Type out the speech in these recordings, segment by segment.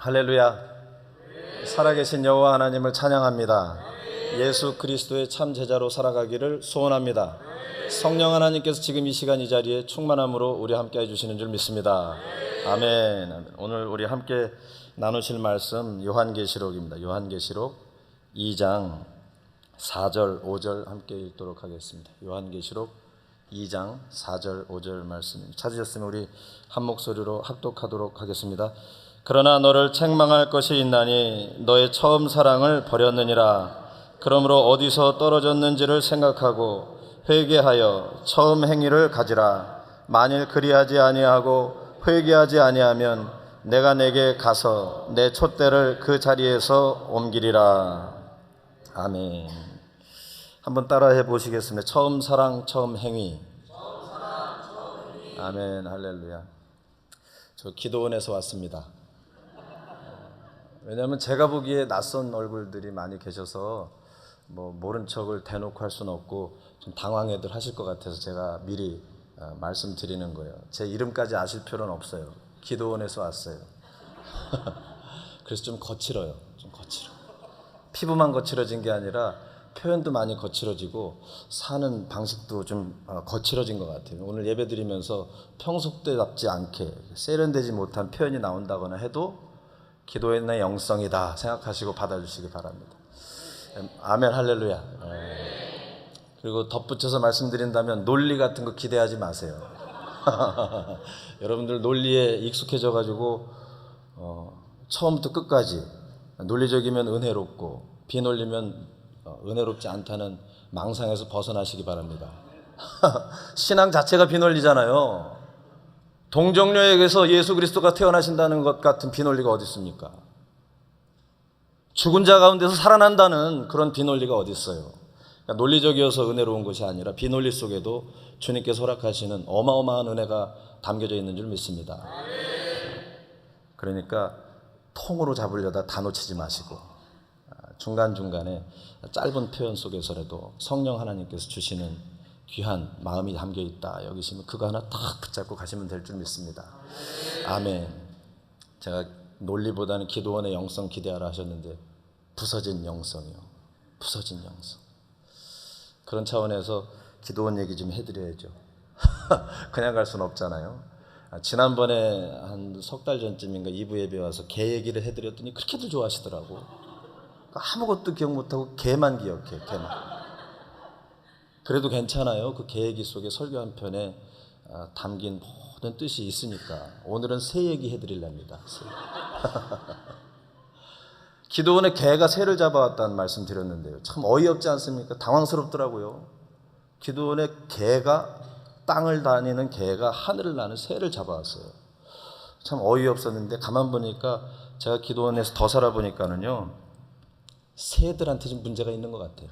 할렐루야. 살아계신 여호와 하나님을 찬양합니다. 예수 그리스도의 참 제자로 살아가기를 소원합니다. 성령 하나님께서 지금 이 시간 이 자리에 충만함으로 우리 함께 해주시는 줄 믿습니다. 아멘. 오늘 우리 함께 나누실 말씀 요한계시록입니다. 요한계시록 2장 4절 5절 함께 읽도록 하겠습니다. 요한계시록 2장 4절 5절 말씀입니다. 찾으셨으면 우리 한 목소리로 합독하도록 하겠습니다. 그러나 너를 책망할 것이 있나니 너의 처음 사랑을 버렸느니라. 그러므로 어디서 떨어졌는지를 생각하고 회개하여 처음 행위를 가지라. 만일 그리하지 아니하고 회개하지 아니하면 내가 내게 가서 내 촛대를 그 자리에서 옮기리라. 아멘. 한번 따라해 보시겠습니다. 처음 사랑, 처음 행위. 아멘. 할렐루야. 저 기도원에서 왔습니다. 왜냐하면 제가 보기에 낯선 얼굴들이 많이 계셔서 뭐 모른 척을 대놓고 할 수는 없고 좀 당황해들 하실 것 같아서 제가 미리 말씀드리는 거예요. 제 이름까지 아실 필요는 없어요. 기도원에서 왔어요. 그래서 좀 거칠어요. 좀 거칠어. 피부만 거칠어진 게 아니라 표현도 많이 거칠어지고 사는 방식도 좀 거칠어진 것 같아요. 오늘 예배 드리면서 평소 때답지 않게 세련되지 못한 표현이 나온다거나 해도 기도의 영성이다 생각하시고 받아주시기 바랍니다. 아멘. 할렐루야. 그리고 덧붙여서 말씀드린다면 논리 같은 거 기대하지 마세요. 여러분들 논리에 익숙해져 가지고 처음부터 끝까지 논리적이면 은혜롭고 비논리면 은혜롭지 않다는 망상에서 벗어나시기 바랍니다. 신앙 자체가 비논리잖아요. 동정녀에게서 예수 그리스도가 태어나신다는 것 같은 비논리가 어디 있습니까? 죽은 자 가운데서 살아난다는 그런 비논리가 어디 있어요? 그러니까 논리적이어서 은혜로운 것이 아니라 비논리 속에도 주님께서 허락하시는 어마어마한 은혜가 담겨져 있는 줄 믿습니다. 그러니까 통으로 잡으려다 다 놓치지 마시고 중간중간에 짧은 표현 속에서라도 성령 하나님께서 주시는 귀한 마음이 담겨있다 여기시면 그거 하나 딱 붙잡고 가시면 될 줄 믿습니다. 아멘. 제가 논리보다는 기도원의 영성 기대하라 하셨는데 부서진 영성이요. 부서진 영성. 그런 차원에서 기도원 얘기 좀 해드려야죠. 그냥 갈 수는 없잖아요. 지난번에 한 석 달 전쯤인가 2부 예배 와서 개 얘기를 해드렸더니 그렇게들 좋아하시더라고. 아무것도 기억 못하고 개만 기억해. 개만. 그래도 괜찮아요. 그 개 얘기 속에 설교 한 편에 담긴 모든 뜻이 있으니까 오늘은 새 얘기 해드리렵니다. 기도원에 개가 새를 잡아왔다는 말씀 드렸는데요. 참 어이없지 않습니까? 당황스럽더라고요. 기도원에 개가 땅을 다니는 개가 하늘을 나는 새를 잡아왔어요. 참 어이없었는데 가만 보니까 제가 기도원에서 더 살아보니까는요. 새들한테 좀 문제가 있는 것 같아요.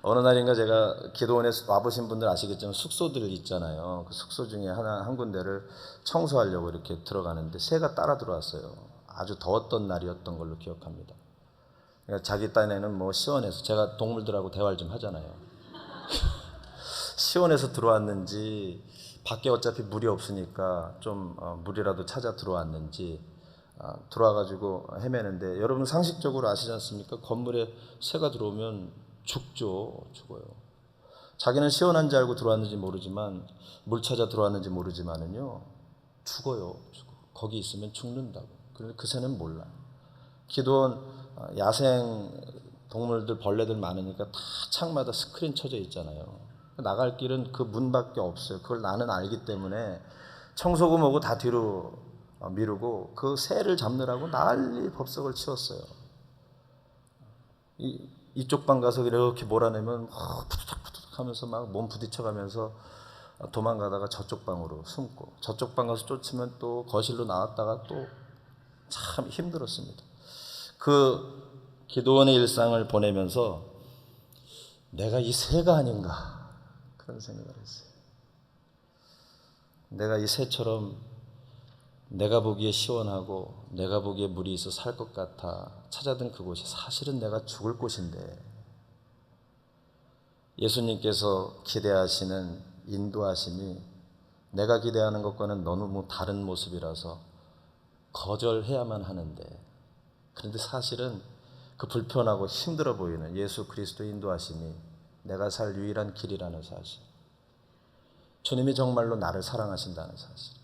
어느 날인가 제가 기도원에 와보신 분들 아시겠지만 숙소들 있잖아요. 그 숙소 중에 한 군데를 청소하려고 이렇게 들어가는데 새가 따라 들어왔어요. 아주 더웠던 날이었던 걸로 기억합니다. 그러니까 자기 딴에는 뭐 시원해서 제가 동물들하고 대화를 좀 하잖아요. 시원해서 들어왔는지 밖에 어차피 물이 없으니까 좀 물이라도 찾아 들어왔는지 들어와가지고 헤매는데 여러분 상식적으로 아시지 않습니까? 건물에 새가 들어오면 죽어요. 자기는 시원한지 알고 들어왔는지 모르지만 물 찾아 들어왔는지 모르지만은요 죽어요. 거기 있으면 죽는다고. 그런데 그 새는 몰라. 기도원 야생 동물들 벌레들 많으니까 다 창마다 스크린 쳐져 있잖아요. 나갈 길은 그 문밖에 없어요. 그걸 나는 알기 때문에 청소고 뭐고 다 뒤로 미루고 그 새를 잡느라고 난리 법석을 치웠어요. 이쪽 방 가서 이렇게 몰아내면 푸드득푸드득 하면서 막 몸 부딪혀가면서 도망가다가 저쪽 방으로 숨고 저쪽 방 가서 쫓으면 또 거실로 나왔다가 또 참 힘들었습니다. 그 기도원의 일상을 보내면서 내가 이 새가 아닌가 그런 생각을 했어요. 내가 이 새처럼 내가 보기에 시원하고 내가 보기에 물이 있어 살 것 같아 찾아든 그곳이 사실은 내가 죽을 곳인데 예수님께서 기대하시는 인도하심이 내가 기대하는 것과는 너무 다른 모습이라서 거절해야만 하는데, 그런데 사실은 그 불편하고 힘들어 보이는 예수 그리스도의 인도하심이 내가 살 유일한 길이라는 사실, 주님이 정말로 나를 사랑하신다는 사실,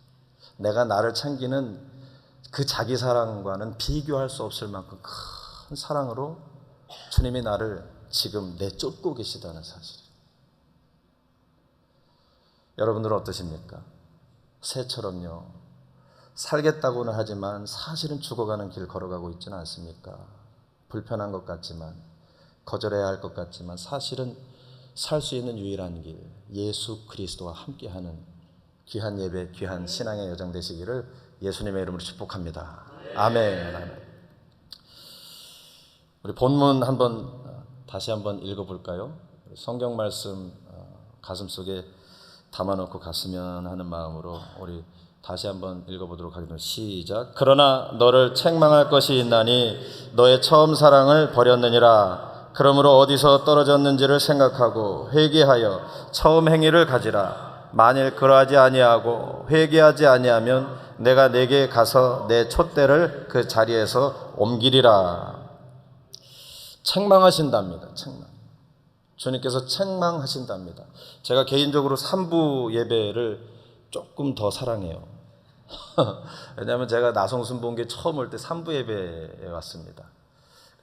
내가 나를 챙기는 그 자기 사랑과는 비교할 수 없을 만큼 큰 사랑으로 주님이 나를 지금 내쫓고 계시다는 사실. 여러분들은 어떠십니까? 새처럼요, 살겠다고는 하지만 사실은 죽어가는 길 걸어가고 있지는 않습니까? 불편한 것 같지만, 거절해야 할 것 같지만 사실은 살 수 있는 유일한 길, 예수 그리스도와 함께하는 귀한 예배, 귀한 신앙의 여정 되시기를 예수님의 이름으로 축복합니다. 아멘. 아멘. 우리 본문 다시 한번 읽어볼까요? 성경 말씀 가슴속에 담아놓고 갔으면 하는 마음으로 우리 다시 한번 읽어보도록 하겠습니다. 시작. 그러나 너를 책망할 것이 있나니 너의 처음 사랑을 버렸느니라. 그러므로 어디서 떨어졌는지를 생각하고 회개하여 처음 행위를 가지라. 만일 그러하지 아니하고 회개하지 아니하면 내가 네게 가서 내 촛대를 그 자리에서 옮기리라. 책망하신답니다. 책망. 주님께서 책망하신답니다. 제가 개인적으로 3부 예배를 조금 더 사랑해요. 왜냐하면 제가 나성순복음교회 처음 올 때 3부 예배에 왔습니다.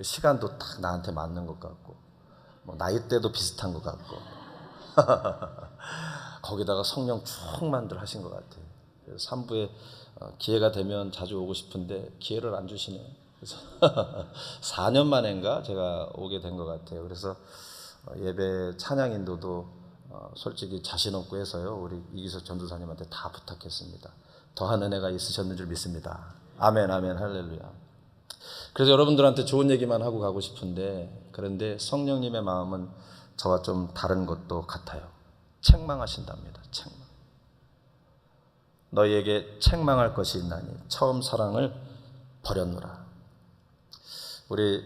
시간도 딱 나한테 맞는 것 같고, 나이대도 비슷한 것 같고, 거기다가 성령 충만들 하신 것 같아요. 그래서 3부에 기회가 되면 자주 오고 싶은데 기회를 안 주시네요. 그래서 4년 만인가 제가 오게 된 것 같아요. 그래서 예배 찬양 인도도 솔직히 자신 없고 해서요, 우리 이기석 전도사님한테 다 부탁했습니다. 더한 은혜가 있으셨는 줄 믿습니다. 아멘, 아멘, 할렐루야. 그래서 여러분들한테 좋은 얘기만 하고 가고 싶은데, 그런데 성령님의 마음은 저와 좀 다른 것도 같아요. 책망하신답니다. 책망. 너희에게 책망할 것이 있나니 처음 사랑을 버렸노라. 우리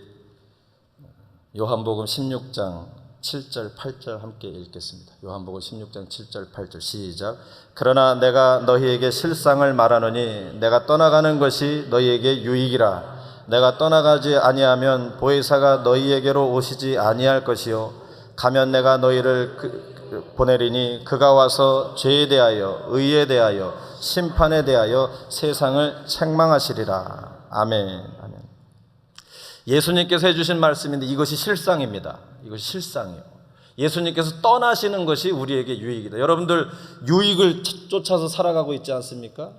요한복음 16장 7절 8절 함께 읽겠습니다. 요한복음 16장 7절 8절 시작. 그러나 내가 너희에게 실상을 말하노니 내가 떠나가는 것이 너희에게 유익이라. 내가 떠나가지 아니하면 보혜사가 너희에게로 오시지 아니할 것이요 가면 내가 너희를 보내리니 그가 와서 죄에 대하여 의에 대하여 심판에 대하여 세상을 책망하시리라. 아멘. 아멘. 예수님께서 해주신 말씀인데 이것이 실상입니다. 이것이 실상이에요. 예수님께서 떠나시는 것이 우리에게 유익이다. 여러분들 유익을 쫓아서 살아가고 있지 않습니까?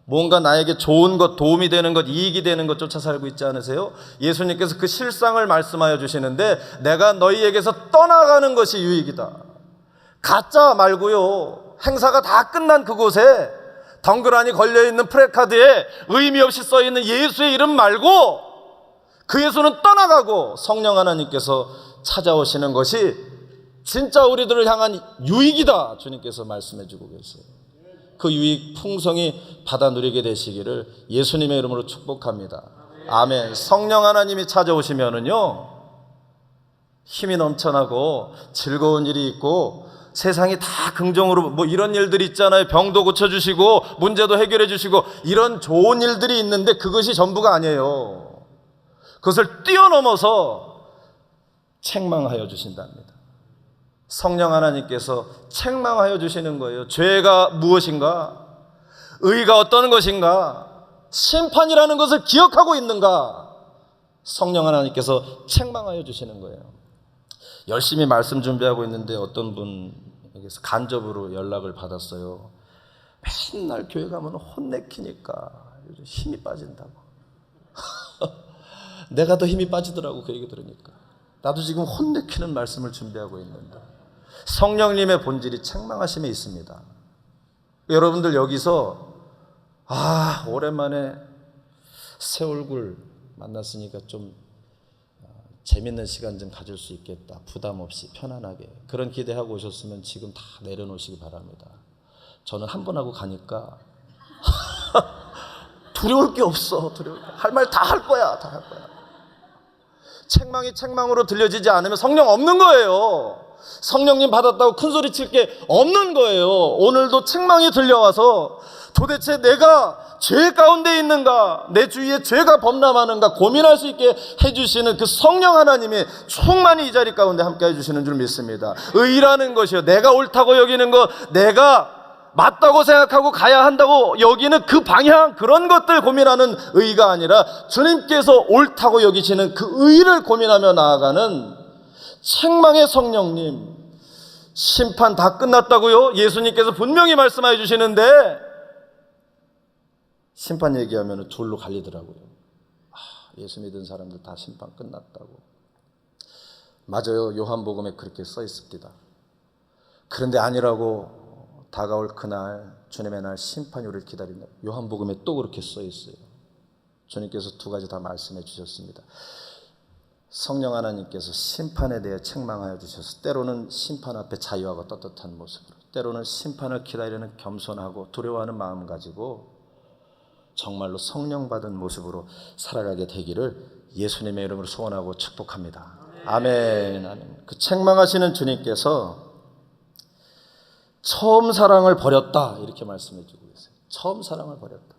뭔가 나에게 좋은 것, 도움이 되는 것, 이익이 되는 것 쫓아 살고 있지 않으세요? 예수님께서 그 실상을 말씀하여 주시는데 내가 너희에게서 떠나가는 것이 유익이다. 가짜 말고요, 행사가 다 끝난 그곳에 덩그러니 걸려있는 프래카드에 의미 없이 써있는 예수의 이름 말고 그 예수는 떠나가고 성령 하나님께서 찾아오시는 것이 진짜 우리들을 향한 유익이다. 주님께서 말씀해 주고 계세요. 그 유익 풍성히 받아 누리게 되시기를 예수님의 이름으로 축복합니다. 아멘. 성령 하나님이 찾아오시면은요, 힘이 넘쳐나고 즐거운 일이 있고 세상이 다 긍정으로 이런 일들이 있잖아요. 병도 고쳐주시고 문제도 해결해 주시고 이런 좋은 일들이 있는데 그것이 전부가 아니에요. 그것을 뛰어넘어서 책망하여 주신답니다. 성령 하나님께서 책망하여 주시는 거예요. 죄가 무엇인가? 의가 어떤 것인가? 심판이라는 것을 기억하고 있는가? 성령 하나님께서 책망하여 주시는 거예요. 열심히 말씀 준비하고 있는데 어떤 분에게서 간접으로 연락을 받았어요. 맨날 교회 가면 혼내키니까 요즘 힘이 빠진다고. 내가 더 힘이 빠지더라고, 그 얘기 들으니까. 나도 지금 혼내키는 말씀을 준비하고 있는데 성령님의 본질이 책망하심에 있습니다. 여러분들 여기서 오랜만에 새 얼굴 만났으니까 좀 재밌는 시간 좀 가질 수 있겠다, 부담 없이 편안하게, 그런 기대하고 오셨으면 지금 다 내려놓으시기 바랍니다. 저는 한 번 하고 가니까 두려울 게 없어. 할 말 다 할 거야. 다 할 거야. 책망이 책망으로 들려지지 않으면 성령 없는 거예요. 성령님 받았다고 큰 소리 칠 게 없는 거예요. 오늘도 책망이 들려와서 도대체 내가 죄 가운데 있는가, 내 주위에 죄가 범람하는가 고민할 수 있게 해주시는 그 성령 하나님이 충만히 이 자리 가운데 함께 해주시는 줄 믿습니다. 의라는 것이요, 내가 옳다고 여기는 것, 내가 맞다고 생각하고 가야 한다고 여기는 그 방향, 그런 것들 고민하는 의가 아니라 주님께서 옳다고 여기시는 그 의를 고민하며 나아가는 책망의 성령님. 심판 다 끝났다고요? 예수님께서 분명히 말씀해 주시는데 심판 얘기하면 둘로 갈리더라고요. 예수 믿은 사람들 다 심판 끝났다고. 맞아요. 요한복음에 그렇게 써 있습니다. 그런데 아니라고, 다가올 그날, 주님의 날 심판이 우리를 기다린다. 요한복음에 또 그렇게 써 있어요. 주님께서 두 가지 다 말씀해 주셨습니다. 성령 하나님께서 심판에 대해 책망하여 주셔서 때로는 심판 앞에 자유하고 떳떳한 모습으로, 때로는 심판을 기다리는 겸손하고 두려워하는 마음 가지고 정말로 성령 받은 모습으로 살아가게 되기를 예수님의 이름으로 소원하고 축복합니다. 아멘. 아멘. 그 책망하시는 주님께서 처음 사랑을 버렸다 이렇게 말씀해 주고 계세요. 처음 사랑을 버렸다.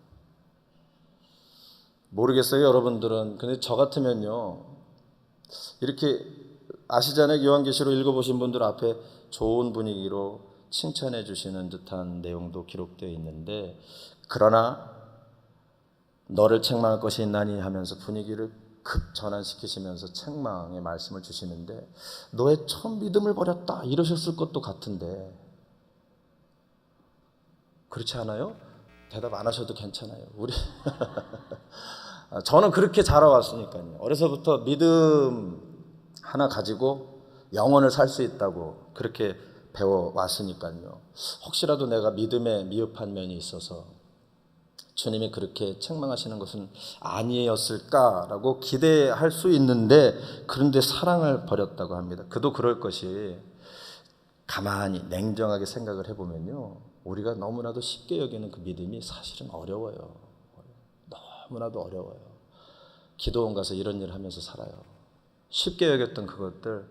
모르겠어요, 여러분들은. 근데 저 같으면요, 이렇게 아시잖아요. 요한계시록 읽어보신 분들 앞에 좋은 분위기로 칭찬해 주시는 듯한 내용도 기록되어 있는데, 그러나 너를 책망할 것이 있나니 하면서 분위기를 급 전환시키시면서 책망의 말씀을 주시는데, 너의 처음 믿음을 버렸다 이러셨을 것도 같은데 그렇지 않아요? 대답 안 하셔도 괜찮아요. 우리 저는 그렇게 자라왔으니까요. 어려서부터 믿음 하나 가지고 영혼을 살 수 있다고 그렇게 배워왔으니까요. 혹시라도 내가 믿음에 미흡한 면이 있어서 주님이 그렇게 책망하시는 것은 아니었을까라고 기대할 수 있는데, 그런데 사랑을 버렸다고 합니다. 그도 그럴 것이, 가만히 냉정하게 생각을 해보면요, 우리가 너무나도 쉽게 여기는 그 믿음이 사실은 어려워요. 너무나도 어려워요. 기도원 가서 이런 일 하면서 살아요. 쉽게 여겼던 그것들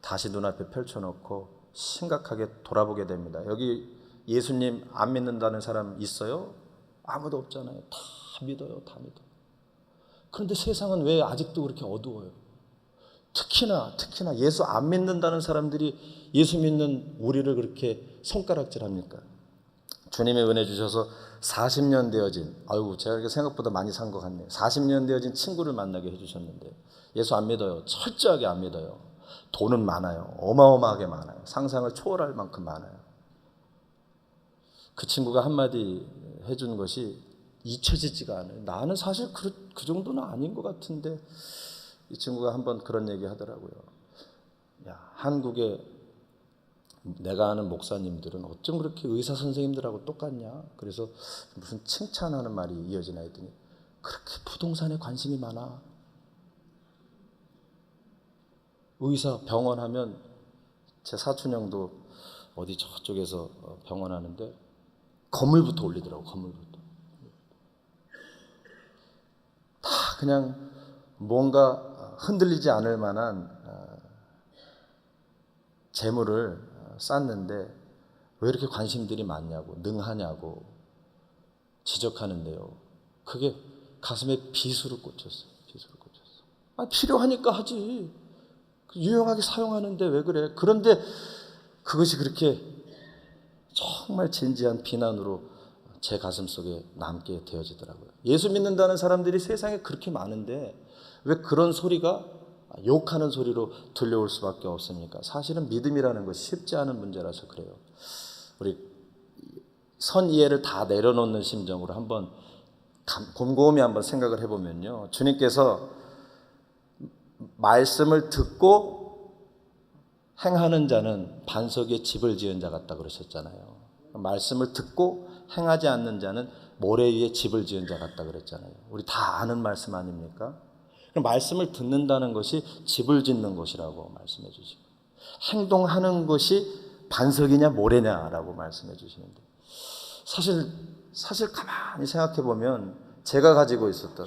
다시 눈앞에 펼쳐놓고 심각하게 돌아보게 됩니다. 여기 예수님 안 믿는다는 사람 있어요? 아무도 없잖아요. 다 믿어요. 다 믿어요. 그런데 세상은 왜 아직도 그렇게 어두워요? 특히나 예수 안 믿는다는 사람들이 예수 믿는 우리를 그렇게 손가락질합니까? 주님의 은혜 주셔서 40년 되어진, 아이고 제가 이렇게 생각보다 많이 산 것 같네요. 40년 되어진 친구를 만나게 해주셨는데 예수 안 믿어요. 철저하게 안 믿어요. 돈은 많아요. 어마어마하게 많아요. 상상을 초월할 만큼 많아요. 그 친구가 한마디 해준 것이 잊혀지지가 않아요. 나는 사실 그 정도는 아닌 것 같은데, 이 친구가 한번 그런 얘기 하더라고요. 야, 한국에 내가 아는 목사님들은 어쩜 그렇게 의사 선생님들하고 똑같냐? 그래서 무슨 칭찬하는 말이 이어지나 했더니, 그렇게 부동산에 관심이 많아. 의사, 병원 하면, 제 사촌 형도 어디 저쪽에서 병원 하는데 건물부터 올리더라고. 건물부터 다 그냥 뭔가 흔들리지 않을 만한 재물을 쌓는데 왜 이렇게 관심들이 많냐고, 능하냐고 지적하는데요, 그게 가슴에 비수를 꽂혔어요. 비수를 꽂혔어. 필요하니까 하지. 유용하게 사용하는데 왜 그래? 그런데 그것이 그렇게 정말 진지한 비난으로 제 가슴 속에 남게 되어지더라고요. 예수 믿는다는 사람들이 세상에 그렇게 많은데 왜 그런 소리가 욕하는 소리로 들려올 수밖에 없습니까? 사실은 믿음이라는 것이 쉽지 않은 문제라서 그래요. 우리 선이해를 다 내려놓는 심정으로 한번 곰곰이 한번 생각을 해보면요, 주님께서 말씀을 듣고 행하는 자는 반석에 집을 지은 자 같다 그러셨잖아요. 말씀을 듣고 행하지 않는 자는 모래 위에 집을 지은 자 같다 그랬잖아요. 우리 다 아는 말씀 아닙니까? 그럼 말씀을 듣는다는 것이 집을 짓는 것이라고 말씀해 주시고, 행동하는 것이 반석이냐 모래냐라고 말씀해 주시는데, 사실 가만히 생각해 보면 제가 가지고 있었던,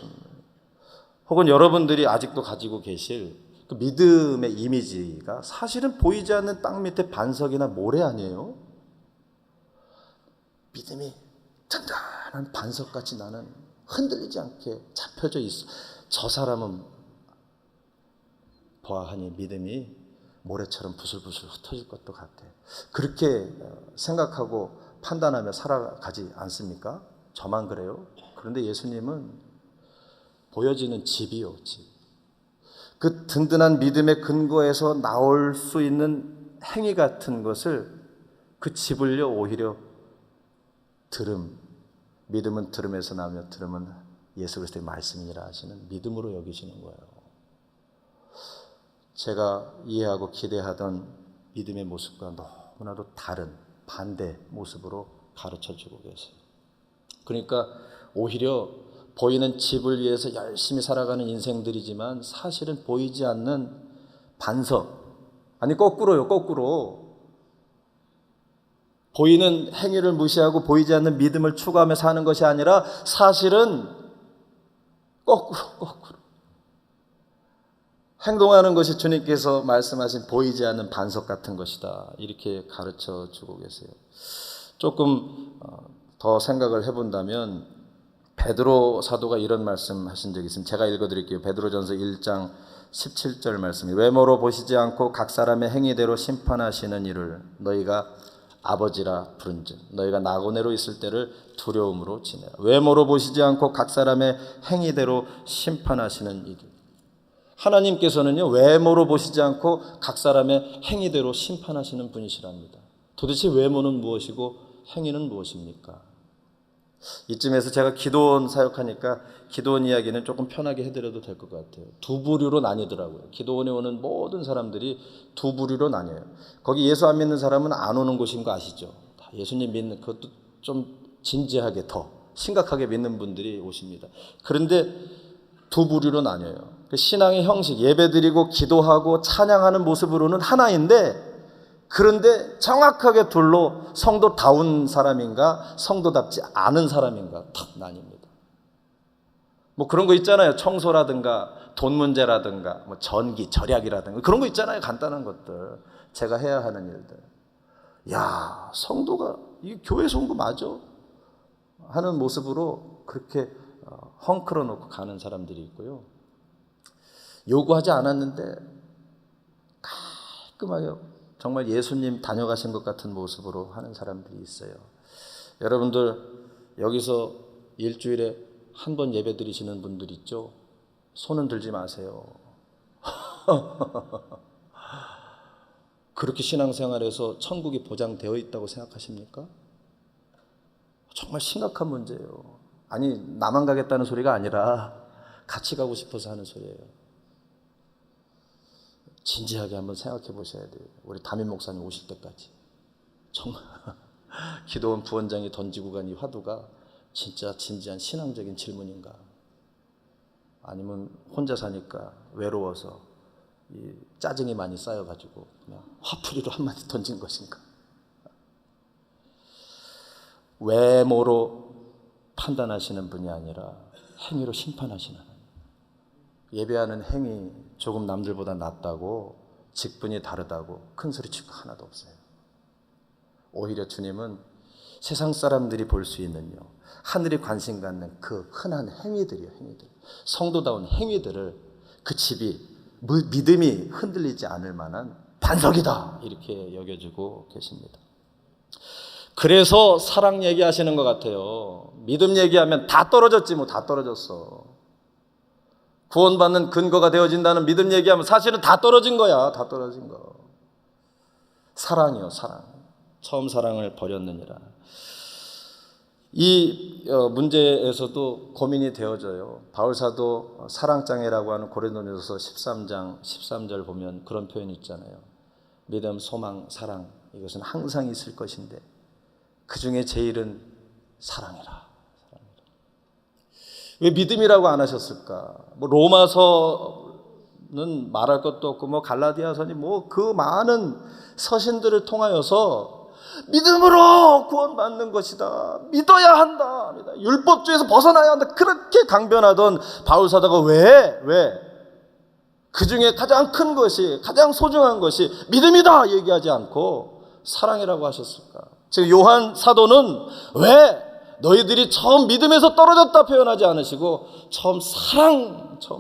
혹은 여러분들이 아직도 가지고 계실 그 믿음의 이미지가 사실은 보이지 않는 땅 밑에 반석이나 모래 아니에요? 믿음이 든든한 반석같이 나는 흔들리지 않게 잡혀져 있어. 저 사람은 보아하니 믿음이 모래처럼 부슬부슬 흩어질 것도 같아. 그렇게 생각하고 판단하며 살아가지 않습니까? 저만 그래요? 그런데 예수님은 보여지는 집이요, 집. 그 든든한 믿음의 근거에서 나올 수 있는 행위 같은 것을, 그 집을요 오히려 들음, 믿음은 들음에서 나며 들음은 예수 그리스도의 말씀이라 하시는 믿음으로 여기시는 거예요. 제가 이해하고 기대하던 믿음의 모습과 너무나도 다른 반대 모습으로 가르쳐주고 계세요. 그러니까 오히려 보이는 집을 위해서 열심히 살아가는 인생들이지만 사실은 보이지 않는 반석, 아니 거꾸로요, 거꾸로 보이는 행위를 무시하고 보이지 않는 믿음을 추구하며 사는 것이 아니라 사실은 거꾸로 행동하는 것이 주님께서 말씀하신 보이지 않는 반석 같은 것이다, 이렇게 가르쳐 주고 계세요. 조금 더 생각을 해본다면 베드로 사도가 이런 말씀 하신 적이 있습니다. 제가 읽어드릴게요. 베드로전서 1장 17절 말씀이, 외모로 보시지 않고 각 사람의 행위대로 심판하시는 이를 너희가 아버지라 부른즉 너희가 나고네로 있을 때를 두려움으로 지내라. 외모로 보시지 않고 각 사람의 행위대로 심판하시는 이들. 하나님께서는요 외모로 보시지 않고 각 사람의 행위대로 심판하시는 분이시랍니다. 도대체 외모는 무엇이고 행위는 무엇입니까? 이쯤에서 제가 기도원 사역하니까 기도원 이야기는 조금 편하게 해드려도 될 것 같아요. 두 부류로 나뉘더라고요. 기도원에 오는 모든 사람들이 두 부류로 나뉘어요. 거기 예수 안 믿는 사람은 안 오는 곳인 거 아시죠? 예수님 믿는, 그것도 좀 진지하게 더 심각하게 믿는 분들이 오십니다. 그런데 두 부류로 나뉘어요. 신앙의 형식, 예배드리고 기도하고 찬양하는 모습으로는 하나인데, 그런데 정확하게 둘로 성도다운 사람인가 성도답지 않은 사람인가 탁 나뉩니다. 뭐 그런 거 있잖아요. 청소라든가 돈 문제라든가 뭐 전기, 절약이라든가 그런 거 있잖아요. 간단한 것들, 제가 해야 하는 일들. 야, 성도가 이 교회에서 온 거 맞아? 하는 모습으로 그렇게 헝클어 놓고 가는 사람들이 있고요. 요구하지 않았는데 깔끔하게 정말 예수님 다녀가신 것 같은 모습으로 하는 사람들이 있어요. 여러분들 여기서 일주일에 한 번 예배 드리시는 분들 있죠? 손은 들지 마세요. 그렇게 신앙생활에서 천국이 보장되어 있다고 생각하십니까? 정말 심각한 문제예요. 아니, 나만 가겠다는 소리가 아니라 같이 가고 싶어서 하는 소리예요. 진지하게 한번 생각해 보셔야 돼요. 우리 담임 목사님 오실 때까지. 정말 기도원 부원장이 던지고 간 이 화두가 진짜 진지한 신앙적인 질문인가? 아니면 혼자 사니까 외로워서 이 짜증이 많이 쌓여가지고 그냥 화풀이로 한마디 던진 것인가? 외모로 판단하시는 분이 아니라 행위로 심판하시는 하나님. 예배하는 행위 조금 남들보다 낫다고, 직분이 다르다고 큰 소리 칠 거 하나도 없어요. 오히려 주님은 세상 사람들이 볼 수 있는요, 하늘이 관심 갖는 그 흔한 행위들이요, 행위들, 성도다운 행위들을 그 집이 믿음이 흔들리지 않을 만한 반석이다, 이렇게 여겨주고 계십니다. 그래서 사랑 얘기하시는 것 같아요. 믿음 얘기하면 다 떨어졌지 뭐. 다 떨어졌어. 구원받는 근거가 되어진다는 믿음 얘기하면 사실은 다 떨어진 거야. 다 떨어진 거. 사랑이요, 사랑. 처음 사랑을 버렸느니라. 이 문제에서도 고민이 되어져요. 바울사도 사랑장애라고 하는 고린도전서 13장 13절 보면 그런 표현이 있잖아요. 믿음, 소망, 사랑, 이것은 항상 있을 것인데 그 중에 제일은 사랑이라. 왜 믿음이라고 안 하셨을까? 뭐 로마서는 말할 것도 없고 뭐 갈라디아서니 뭐 그 많은 서신들을 통하여서 믿음으로 구원받는 것이다, 믿어야 한다, 율법주의에서 벗어나야 한다, 그렇게 강변하던 바울사도가 왜 그 중에 가장 큰 것이, 가장 소중한 것이 믿음이다 얘기하지 않고 사랑이라고 하셨을까? 지금 요한 사도는 왜 너희들이 처음 믿음에서 떨어졌다 표현하지 않으시고 처음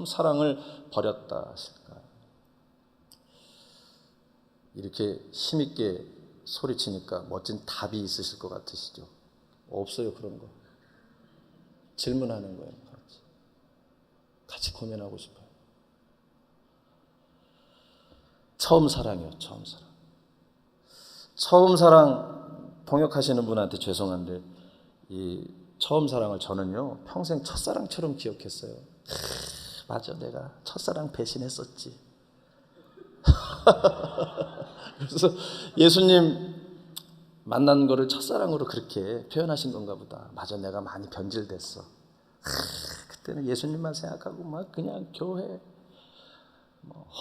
사랑을 버렸다 하실까? 이렇게 힘있게 소리치니까 멋진 답이 있으실 것 같으시죠? 없어요, 그런 거. 질문하는 거예요. 같이 고민하고 싶어요. 처음 사랑이요, 처음 사랑. 처음 사랑 통역하시는 분한테 죄송한데 이 처음 사랑을 저는요 평생 첫사랑처럼 기억했어요. 맞아, 내가 첫사랑 배신했었지. 그래서 예수님 만난 거를 첫사랑으로 그렇게 표현하신 건가 보다. 맞아, 내가 많이 변질됐어. 그때는 예수님만 생각하고 막 그냥 교회,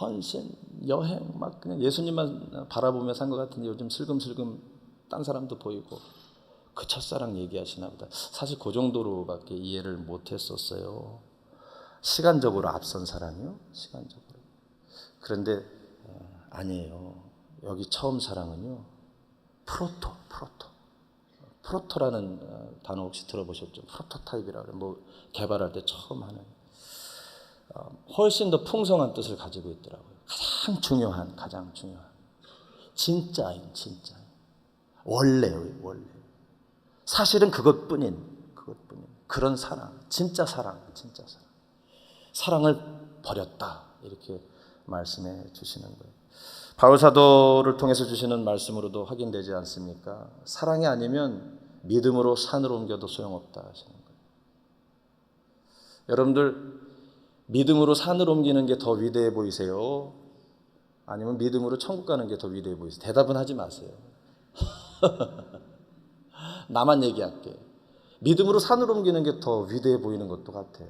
헌신, 여행 막 그냥 예수님만 바라보며 산 것 같은데 요즘 슬금슬금 딴 사람도 보이고 그 첫사랑 얘기하시나 보다. 사실 그 정도로밖에 이해를 못했었어요. 시간적으로 앞선 사랑이요, 시간적으로. 그런데 아니에요. 여기 처음 사랑은요 프로토라는 단어 혹시 들어보셨죠? 프로토타입이라고 뭐 개발할 때 처음 하는 훨씬 더 풍성한 뜻을 가지고 있더라고요. 가장 중요한 진짜인 원래의 사실은 그것뿐인 그런 진짜 사랑을 버렸다 이렇게 말씀해 주시는 거예요. 바울 사도를 통해서 주시는 말씀으로도 확인되지 않습니까? 사랑이 아니면 믿음으로 산을 옮겨도 소용없다 하시는 거예요. 여러분들 믿음으로 산을 옮기는 게 더 위대해 보이세요? 아니면 믿음으로 천국 가는 게 더 위대해 보이세요? 대답은 하지 마세요. 나만 얘기할게. 믿음으로 산을 옮기는 게 더 위대해 보이는 것도 같아.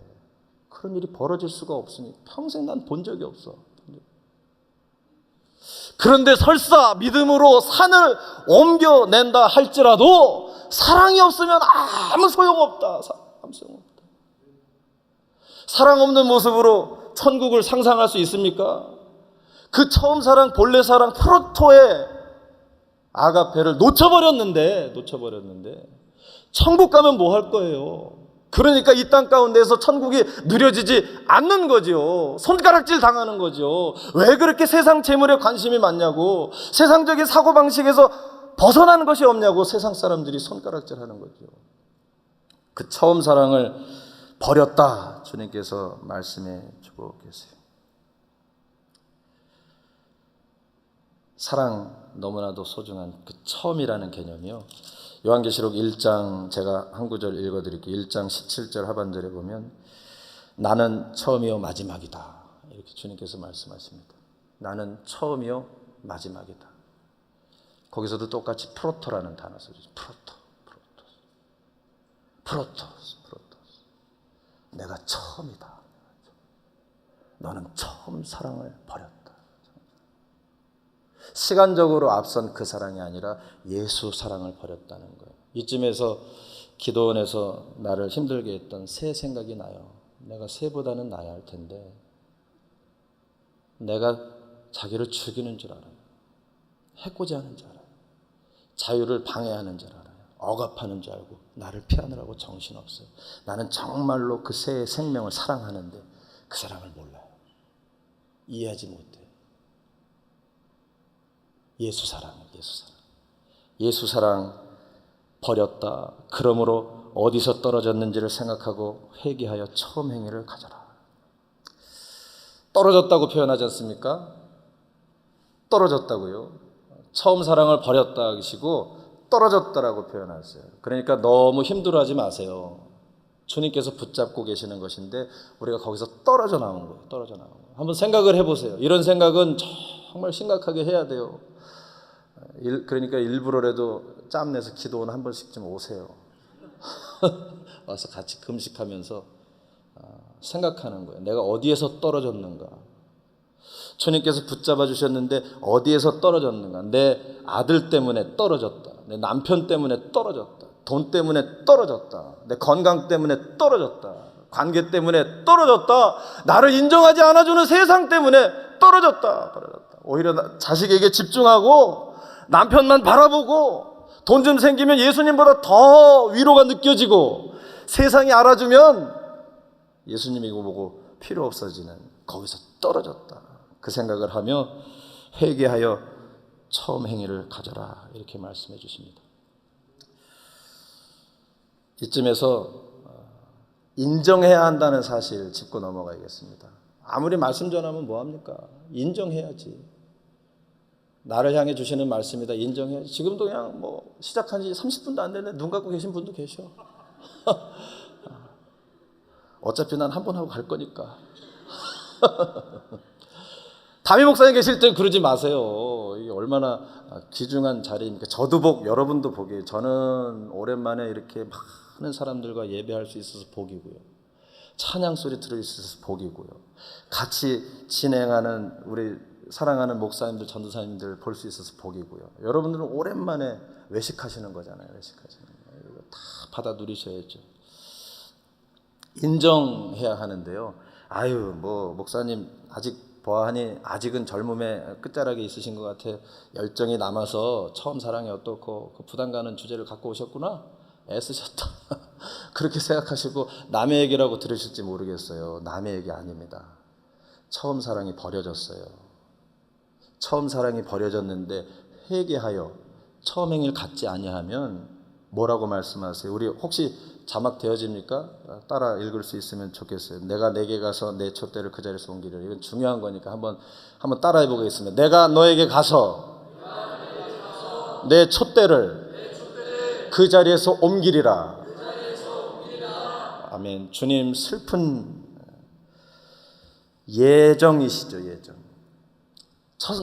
그런 일이 벌어질 수가 없으니 평생 난 본 적이 없어. 그런데 설사 믿음으로 산을 옮겨낸다 할지라도 사랑이 없으면 아무 소용없다. 사랑 없는 모습으로 천국을 상상할 수 있습니까? 그 처음 사랑, 본래 사랑, 프로토의 아가페를 놓쳐버렸는데 천국 가면 뭐 할 거예요? 그러니까 이 땅 가운데서 천국이 누려지지 않는 거죠. 손가락질 당하는 거죠. 왜 그렇게 세상 재물에 관심이 많냐고, 세상적인 사고방식에서 벗어나는 것이 없냐고 세상 사람들이 손가락질 하는 거죠. 그 처음 사랑을 버렸다 주님께서 말씀해 주고 계세요. 사랑 너무나도 소중한 그 처음이라는 개념이요, 요한계시록 1장 제가 한 구절 읽어드릴게요. 1장 17절 하반절에 보면 나는 처음이요 마지막이다 이렇게 주님께서 말씀하십니다. 나는 처음이요 마지막이다. 거기서도 똑같이 프로토라는 단어 쓰죠. 프로토스. 내가 처음이다. 너는 처음 사랑을 버렸다. 시간적으로 앞선 그 사랑이 아니라 예수 사랑을 버렸다는 거예요. 이쯤에서 기도원에서 나를 힘들게 했던 새 생각이 나요. 내가 새보다는 나야 할 텐데 내가 자기를 죽이는 줄 알아요. 해코지하는 줄 알아요. 자유를 방해하는 줄 알아요. 억압하는 줄 알고 나를 피하느라고 정신없어요. 나는 정말로 그 새의 생명을 사랑하는데 그 사랑을 몰라요. 이해하지 못해요. 예수 사랑 버렸다. 그러므로 어디서 떨어졌는지를 생각하고 회개하여 처음 행위를 가져라. 떨어졌다고 표현하지 않습니까? 떨어졌다고요. 처음 사랑을 버렸다 하시고 떨어졌다라고 표현하세요. 그러니까 너무 힘들어하지 마세요. 주님께서 붙잡고 계시는 것인데 우리가 거기서 떨어져 나온 거예요. 한번 생각을 해보세요. 이런 생각은 정말 심각하게 해야 돼요. 그러니까 일부러라도 짬내서 기도원 한 번씩 좀 오세요. 와서 같이 금식하면서 생각하는 거예요. 내가 어디에서 떨어졌는가? 주님께서 붙잡아 주셨는데 어디에서 떨어졌는가? 내 아들 때문에 떨어졌다. 내 남편 때문에 떨어졌다. 돈 때문에 떨어졌다. 내 건강 때문에 떨어졌다. 관계 때문에 떨어졌다. 나를 인정하지 않아주는 세상 때문에 떨어졌다. 오히려 자식에게 집중하고 남편만 바라보고 돈 좀 생기면 예수님보다 더 위로가 느껴지고 세상이 알아주면 예수님이 이거 보고 필요 없어지는, 거기서 떨어졌다. 그 생각을 하며 회개하여 처음 행위를 가져라, 이렇게 말씀해 주십니다. 이쯤에서 인정해야 한다는 사실 짚고 넘어가야겠습니다. 아무리 말씀 전하면 뭐합니까? 인정해야지. 나를 향해 주시는 말씀이다. 인정해야지. 지금도 그냥 뭐 시작한 지 30분도 안 됐는데 눈 감고 계신 분도 계셔. 어차피 난 한 번 하고 갈 거니까. 담임 목사님 계실 때 그러지 마세요. 이게 얼마나 귀중한 자리입니까? 저도 복, 여러분도 복이에요. 저는 오랜만에 이렇게 많은 사람들과 예배할 수 있어서 복이고요. 찬양 소리 들을 수 있어서 복이고요. 같이 진행하는 우리 사랑하는 목사님들, 전도사님들 볼 수 있어서 복이고요. 여러분들은 오랜만에 외식하시는 거잖아요. 외식하시는 거. 이거 다 받아 누리셔야죠. 인정해야 하는데요. 아유, 뭐 목사님 아직 보아하니 아직은 젊음의 끝자락에 있으신 것 같아. 열정이 남아서 처음 사랑이 어떻고 그 부담 가는 주제를 갖고 오셨구나. 애쓰셨다. 그렇게 생각하시고 남의 얘기라고 들으실지 모르겠어요. 남의 얘기 아닙니다. 처음 사랑이 버려졌어요. 처음 사랑이 버려졌는데 회개하여 처음 행위를 갖지 아니하면 뭐라고 말씀하세요? 우리 혹시 자막 되어집니까? 따라 읽을 수 있으면 좋겠어요. 내가 내게 가서 내 촛대를 그 자리에서 옮기리라. 이건 중요한 거니까 한번 따라해 보겠습니다. 내가 너에게 가서 내 촛대를 그 자리에서 옮기리라. 아멘. 주님 슬픈 예정이시죠. 예정.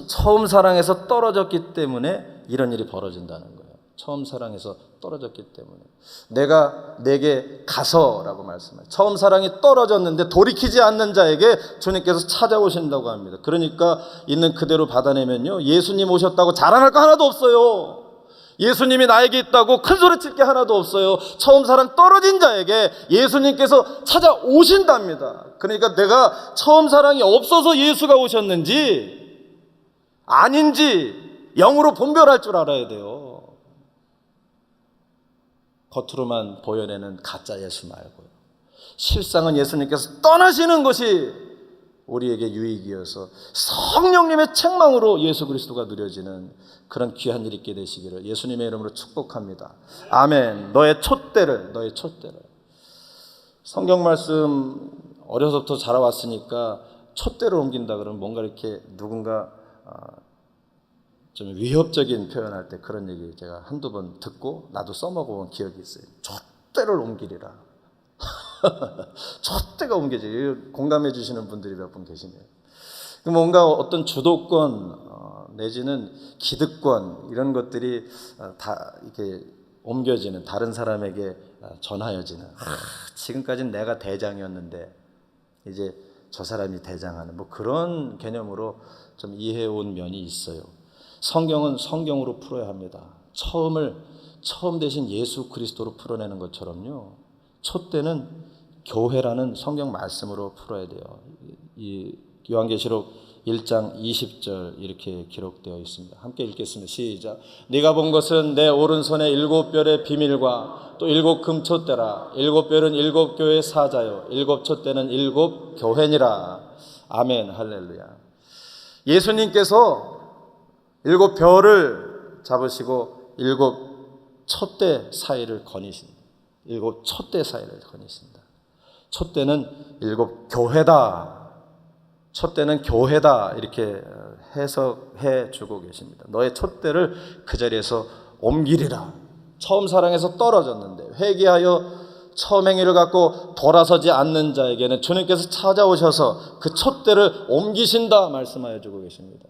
처음 사랑에서 떨어졌기 때문에 이런 일이 벌어진다는 거예요. 처음 사랑에서 떨어졌기 때문에. 내가 내게 가서라고 말씀해요. 처음 사랑이 떨어졌는데 돌이키지 않는 자에게 주님께서 찾아오신다고 합니다. 그러니까 있는 그대로 받아내면요, 예수님 오셨다고 자랑할 거 하나도 없어요. 예수님이 나에게 있다고 큰 소리 칠 게 하나도 없어요. 처음 사랑 떨어진 자에게 예수님께서 찾아오신답니다. 그러니까 내가 처음 사랑이 없어서 예수가 오셨는지 아닌지 영으로 분별할 줄 알아야 돼요. 겉으로만 보여내는 가짜 예수 말고요. 실상은 예수님께서 떠나시는 것이 우리에게 유익이어서 성령님의 책망으로 예수 그리스도가 누려지는 그런 귀한 일이 있게 되시기를 예수님의 이름으로 축복합니다. 아멘. 너의 촛대를. 성경 말씀 어려서부터 자라왔으니까 촛대를 옮긴다 그러면 뭔가 이렇게 누군가 좀 위협적인 표현할 때 그런 얘기 제가 한두 번 듣고 나도 써먹어본 기억이 있어요. 촛대를 옮기리라. 촛대가 옮겨져요. 공감해 주시는 분들이 몇 분 계시네요. 뭔가 어떤 주도권 내지는 기득권 이런 것들이 다 이렇게 옮겨지는, 다른 사람에게 전하여지는, 지금까지는 내가 대장이었는데 이제 저 사람이 대장하는 뭐 그런 개념으로 좀 이해해온 면이 있어요. 성경은 성경으로 풀어야 합니다. 처음 대신 예수 그리스도로 풀어내는 것처럼요, 촛대는 교회라는 성경 말씀으로 풀어야 돼요. 이 요한계시록 1장 20절 이렇게 기록되어 있습니다. 함께 읽겠습니다. 시작. 네가 본 것은 내 오른손에 7별의 비밀과 또 7 금촛대라. 7별은 7 교회의 사자요 7 촛대는 7 교회니라. 아멘. 할렐루야. 예수님께서 7 별을 잡으시고 7 촛대 사이를 거니신다. 7 촛대 사이를 거니신다. 촛대는 7 교회다. 촛대는 교회다. 이렇게 해석해 주고 계십니다. 너의 촛대를 그 자리에서 옮기리라. 처음 사랑에서 떨어졌는데 회개하여 처음 행위를 갖고 돌아서지 않는 자에게는 주님께서 찾아오셔서 그 촛대를 옮기신다 말씀하여 주고 계십니다.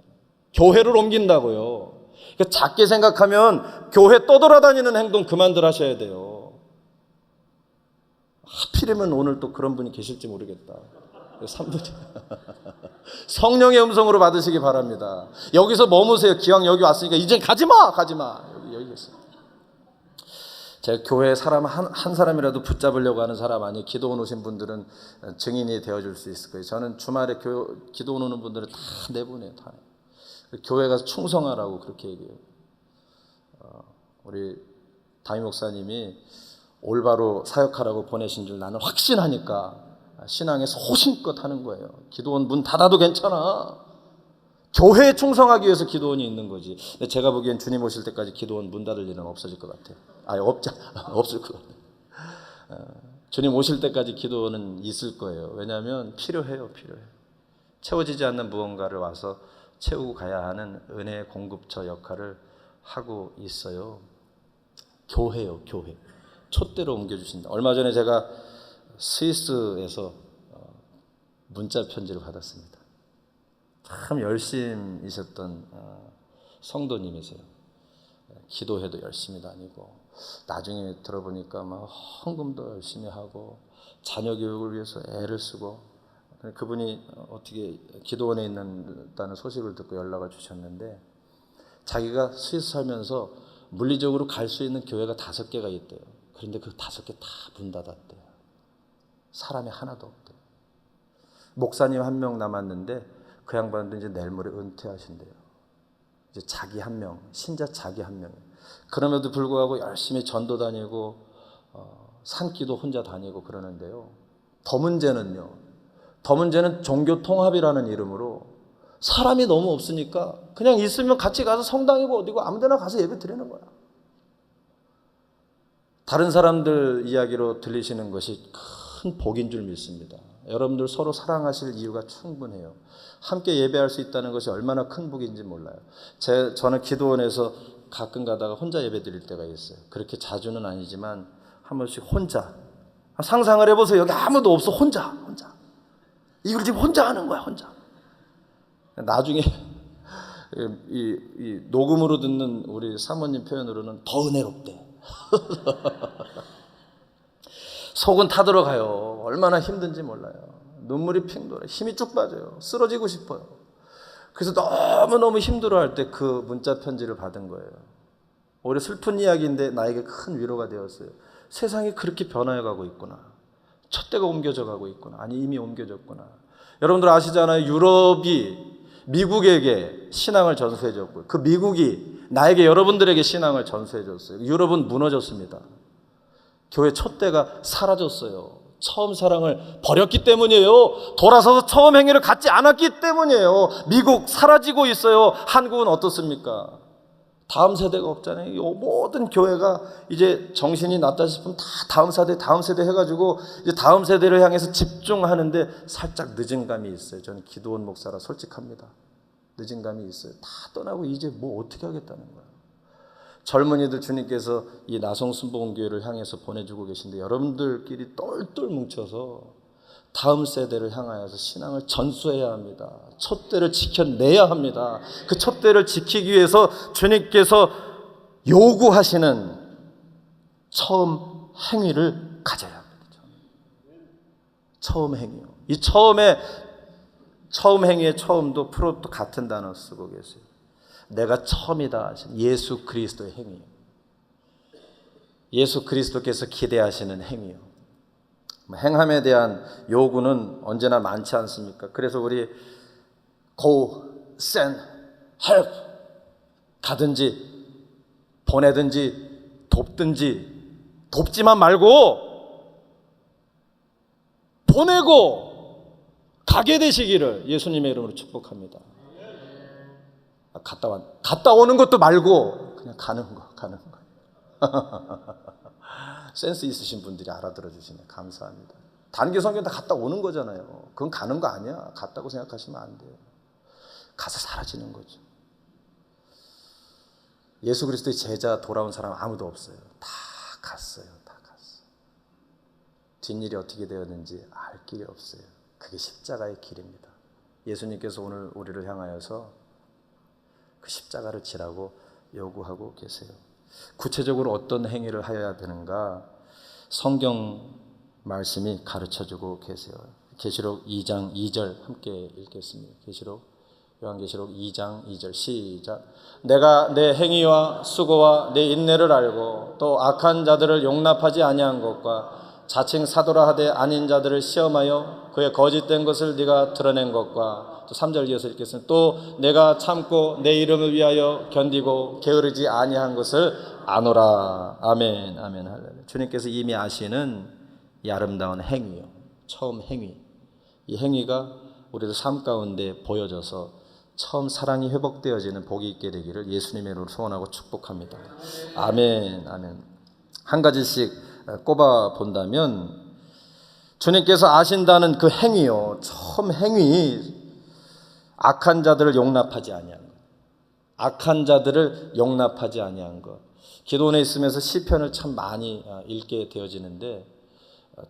교회를 옮긴다고요. 그러니까 작게 생각하면 교회 떠돌아다니는 행동 그만들 하셔야 돼요. 하필이면 오늘 또 그런 분이 계실지 모르겠다. 3분이 성령의 음성으로 받으시기 바랍니다. 여기서 머무세요. 기왕 여기 왔으니까 이제 가지마. 여기 있어요. 제가 교회 사람 한 사람이라도 붙잡으려고 하는 사람 아니에요. 기도원 오신 분들은 증인이 되어줄 수 있을 거예요. 저는 주말에 기도원 오는 분들은 다 내보내요. 다. 교회 가서 충성하라고 그렇게 얘기해요. 우리 담임 목사님이 올바로 사역하라고 보내신 줄 나는 확신하니까 신앙에 소신껏 하는 거예요. 기도원 문 닫아도 괜찮아. 교회에 충성하기 위해서 기도원이 있는 거지. 근데 제가 보기엔 주님 오실 때까지 기도원 문 닫을 일은 없어질 것 같아요. 없을 것 같아요. 주님 오실 때까지 기도원은 있을 거예요. 왜냐하면 필요해요. 채워지지 않는 무언가를 와서 채우고 가야 하는 은혜의 공급처 역할을 하고 있어요. 교회요. 촛대로 옮겨주신다. 얼마 전에 제가 스위스에서 문자 편지를 받았습니다. 참 열심이셨던 성도님이세요. 기도회도 열심히 다니고 나중에 들어보니까 막 헌금도 열심히 하고 자녀 교육을 위해서 애를 쓰고, 그분이 어떻게 기도원에 있는다는 소식을 듣고 연락을 주셨는데 자기가 스위스 살면서 물리적으로 갈 수 있는 교회가 5개가 있대요. 그런데 그 5개 다 문 닫았대요. 사람이 하나도 없대요. 목사님 1명 남았는데 그 양반도 이제 내일 모레 은퇴하신대요. 이제 자기 1명, 신자 자기 1명. 그럼에도 불구하고 열심히 전도 다니고 산기도 혼자 다니고 그러는데요. 더 문제는 종교 통합이라는 이름으로 사람이 너무 없으니까 그냥 있으면 같이 가서 성당이고 어디고 아무데나 가서 예배 드리는 거야. 다른 사람들 이야기로 들리시는 것이 큰 복인 줄 믿습니다. 여러분들 서로 사랑하실 이유가 충분해요. 함께 예배할 수 있다는 것이 얼마나 큰 복인지 몰라요. 저는 기도원에서 가끔 가다가 혼자 예배 드릴 때가 있어요. 그렇게 자주는 아니지만 한 번씩 혼자. 상상을 해보세요. 여기 아무도 없어. 혼자. 이걸 지금 혼자 하는 거야. 혼자. 나중에 이 녹음으로 듣는 우리 사모님 표현으로는 더 은혜롭대. 속은 타들어가요. 얼마나 힘든지 몰라요. 눈물이 핑 돌아요. 힘이 쭉 빠져요. 쓰러지고 싶어요. 그래서 너무너무 힘들어할 때 그 문자 편지를 받은 거예요. 오히려 슬픈 이야기인데 나에게 큰 위로가 되었어요. 세상이 그렇게 변화해가고 있구나. 촛대가 옮겨져 가고 있구나. 아니 이미 옮겨졌구나. 여러분들 아시잖아요. 유럽이 미국에게 신앙을 전수해줬고요. 그 미국이 나에게 여러분들에게 신앙을 전수해줬어요. 유럽은 무너졌습니다. 교회 촛대가 사라졌어요. 처음 사랑을 버렸기 때문이에요. 돌아서서 처음 행위를 갖지 않았기 때문이에요. 미국 사라지고 있어요. 한국은 어떻습니까? 다음 세대가 없잖아요. 모든 교회가 이제 정신이 났다 싶으면 다 다음 세대 해가지고 이제 다음 세대를 향해서 집중하는데 살짝 늦은 감이 있어요. 저는 기도원 목사라 솔직합니다. 늦은 감이 있어요. 다 떠나고 이제 뭐 어떻게 하겠다는 거예요. 젊은이들 주님께서 이 나성순복음교회를 향해서 보내주고 계신데 여러분들끼리 똘똘 뭉쳐서 다음 세대를 향하여서 신앙을 전수해야 합니다. 촛대를 지켜내야 합니다. 그 촛대를 지키기 위해서 주님께서 요구하시는 처음 행위를 가져야 합니다. 처음 행위요. 이 처음 행위의 처음도 프로도 같은 단어 쓰고 계세요. 내가 처음이다 하신 예수 그리스도의 행위요. 예수 그리스도께서 기대하시는 행위요. 행함에 대한 요구는 언제나 많지 않습니까? 그래서 우리 go, send, help 가든지 보내든지 돕든지 돕지만 말고 보내고 가게 되시기를 예수님의 이름으로 축복합니다. 갔다 오는 것도 말고 그냥 가는 거. 센스 있으신 분들이 알아들어 주시네. 감사합니다. 단기 성경 다 갔다 오는 거잖아요. 그건 가는 거 아니야. 갔다고 생각하시면 안 돼요. 가서 사라지는 거죠. 예수 그리스도의 제자 돌아온 사람 아무도 없어요. 다 갔어요. 뒷일이 어떻게 되었는지 알 길이 없어요. 그게 십자가의 길입니다. 예수님께서 오늘 우리를 향하여서 그 십자가를 지라고 요구하고 계세요. 구체적으로 어떤 행위를 하여야 되는가 성경 말씀이 가르쳐주고 계세요. 계시록 2장 2절 함께 읽겠습니다. 계시록 요한계시록 2장 2절 시작. 내가 내 행위와 수고와 내 인내를 알고 또 악한 자들을 용납하지 아니한 것과 자칭 사도라 하되 아닌 자들을 시험하여 그의 거짓된 것을 네가 드러낸 것과 또 3절 이어서 읽겠습니다. 또 내가 참고 내 이름을 위하여 견디고 게으르지 아니한 것을 아노라. 아멘 아멘 할렐루야. 주님께서 이미 아시는 이 아름다운 행위요, 처음 행위, 이 행위가 우리들 삶 가운데 보여져서 처음 사랑이 회복되어지는 복이 있게 되기를 예수님의 이름으로 소원하고 축복합니다. 아멘 아멘. 한 가지씩 꼽아 본다면 주님께서 아신다는 그 행위요, 처음 행위, 악한 자들을 용납하지 아니한 것, 악한 자들을 용납하지 아니한 것. 기도원에 있으면서 시편을 참 많이 읽게 되어지는데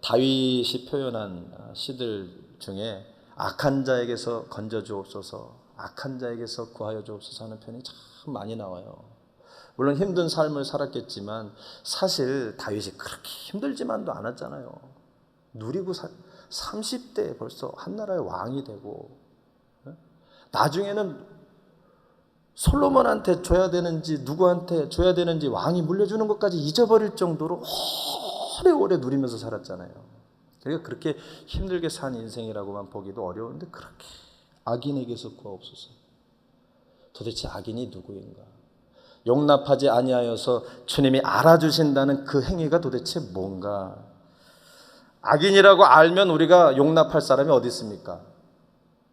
다윗이 표현한 시들 중에 악한 자에게서 건져 주옵소서, 악한 자에게서 구하여 주옵소서 하는 편이 참 많이 나와요. 물론 힘든 삶을 살았겠지만 사실 다윗이 그렇게 힘들지만도 않았잖아요. 누리고 30대에 벌써 한 나라의 왕이 되고, 나중에는 솔로몬한테 줘야 되는지 누구한테 줘야 되는지 왕이 물려주는 것까지 잊어버릴 정도로 오래오래 누리면서 살았잖아요. 그러니까 그렇게 힘들게 산 인생이라고만 보기도 어려운데 그렇게 악인에게서 구하옵소서. 도대체 악인이 누구인가? 용납하지 아니하여서 주님이 알아주신다는 그 행위가 도대체 뭔가? 악인이라고 알면 우리가 용납할 사람이 어디 있습니까?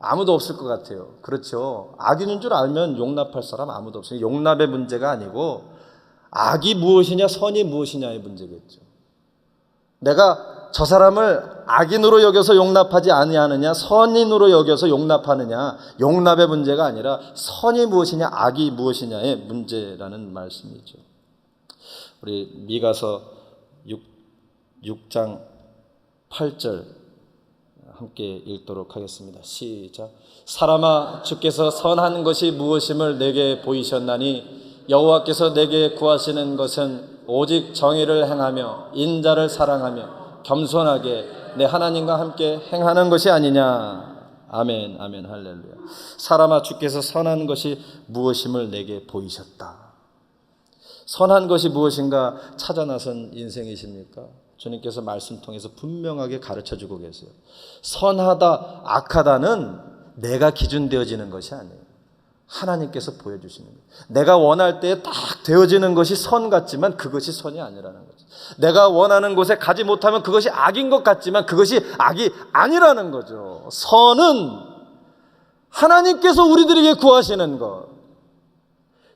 아무도 없을 것 같아요. 그렇죠? 악인인 줄 알면 용납할 사람 아무도 없어요. 용납의 문제가 아니고 악이 무엇이냐 선이 무엇이냐의 문제겠죠. 내가 저 사람을 악인으로 여겨서 용납하지 아니하느냐 선인으로 여겨서 용납하느냐, 용납의 문제가 아니라 선이 무엇이냐 악이 무엇이냐의 문제라는 말씀이죠. 우리 미가서 6장 8절 함께 읽도록 하겠습니다. 시작. 사람아, 주께서 선한 것이 무엇임을 내게 보이셨나니 여호와께서 내게 구하시는 것은 오직 정의를 행하며 인자를 사랑하며 겸손하게 내 하나님과 함께 행하는 것이 아니냐. 아멘 아멘 할렐루야. 사람아, 주께서 선한 것이 무엇임을 내게 보이셨다. 선한 것이 무엇인가 찾아 나선 인생이십니까? 주님께서 말씀 통해서 분명하게 가르쳐주고 계세요. 선하다 악하다는 내가 기준 되어지는 것이 아니에요. 하나님께서 보여주시는 거예요. 내가 원할 때에 딱 되어지는 것이 선 같지만 그것이 선이 아니라는 거죠. 내가 원하는 곳에 가지 못하면 그것이 악인 것 같지만 그것이 악이 아니라는 거죠. 선은 하나님께서 우리들에게 구하시는 것,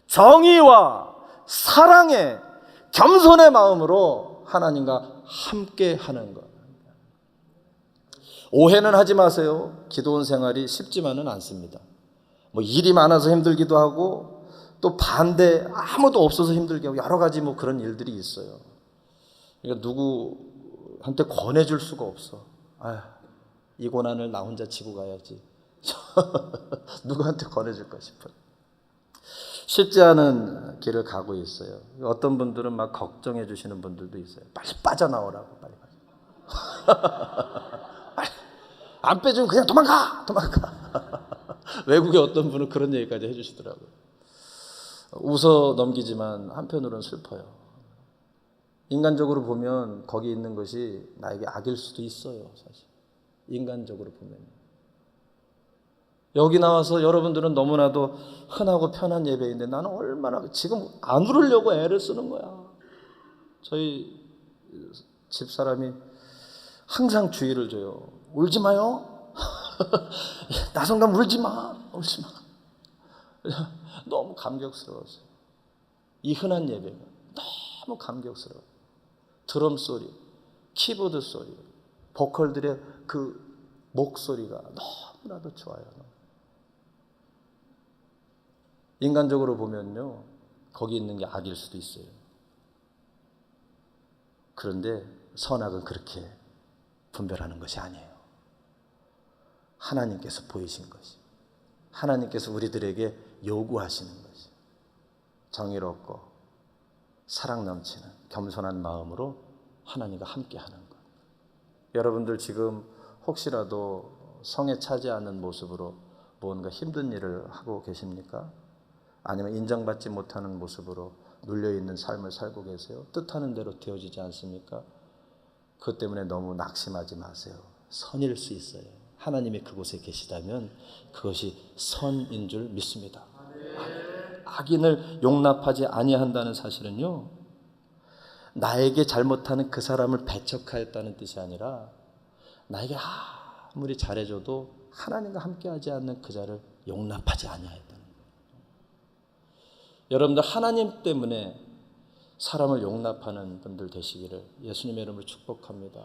정의와 사랑의 겸손의 마음으로 하나님과 함께 하는 것. 오해는 하지 마세요. 기도원 생활이 쉽지만은 않습니다. 뭐 일이 많아서 힘들기도 하고 또 반대 아무도 없어서 힘들게 하고 여러 가지 뭐 그런 일들이 있어요. 그러니까 누구한테 권해줄 수가 없어. 이 고난을 나 혼자 지고 가야지. 누구한테 권해줄까 싶어요. 쉽지 않은 길을 가고 있어요. 어떤 분들은 막 걱정해 주시는 분들도 있어요. 빨리 빠져나오라고. 빨리. 안 빼주면 그냥 도망가. 외국의 어떤 분은 그런 얘기까지 해주시더라고요. 웃어 넘기지만 한편으로는 슬퍼요. 인간적으로 보면 거기 있는 것이 나에게 악일 수도 있어요. 사실 인간적으로 보면. 여기 나와서 여러분들은 너무나도 흔하고 편한 예배인데 나는 얼마나 지금 안 울으려고 애를 쓰는 거야. 저희 집사람이 항상 주의를 줘요. 울지 마요. 나성남 울지 마. 너무 감격스러웠어요. 이 흔한 예배가 너무 감격스러워요. 드럼 소리, 키보드 소리, 보컬들의 그 목소리가 너무나도 좋아요. 인간적으로 보면요, 거기 있는 게 악일 수도 있어요. 그런데 선악은 그렇게 분별하는 것이 아니에요. 하나님께서 보이신 것이, 하나님께서 우리들에게 요구하시는 것이 정의롭고 사랑 넘치는 겸손한 마음으로 하나님과 함께하는 것. 여러분들 지금 혹시라도 성에 차지 않는 모습으로 뭔가 힘든 일을 하고 계십니까? 아니면 인정받지 못하는 모습으로 눌려있는 삶을 살고 계세요? 뜻하는 대로 되어지지 않습니까? 그것 때문에 너무 낙심하지 마세요. 선일 수 있어요. 하나님이 그곳에 계시다면 그것이 선인 줄 믿습니다. 악인을 용납하지 아니한다는 사실은요, 나에게 잘못하는 그 사람을 배척하였다는 뜻이 아니라 나에게 아무리 잘해줘도 하나님과 함께하지 않는 그 자를 용납하지 아니하였다는 거예요. 여러분들 하나님 때문에 사람을 용납하는 분들 되시기를 예수님의 이름으로 축복합니다.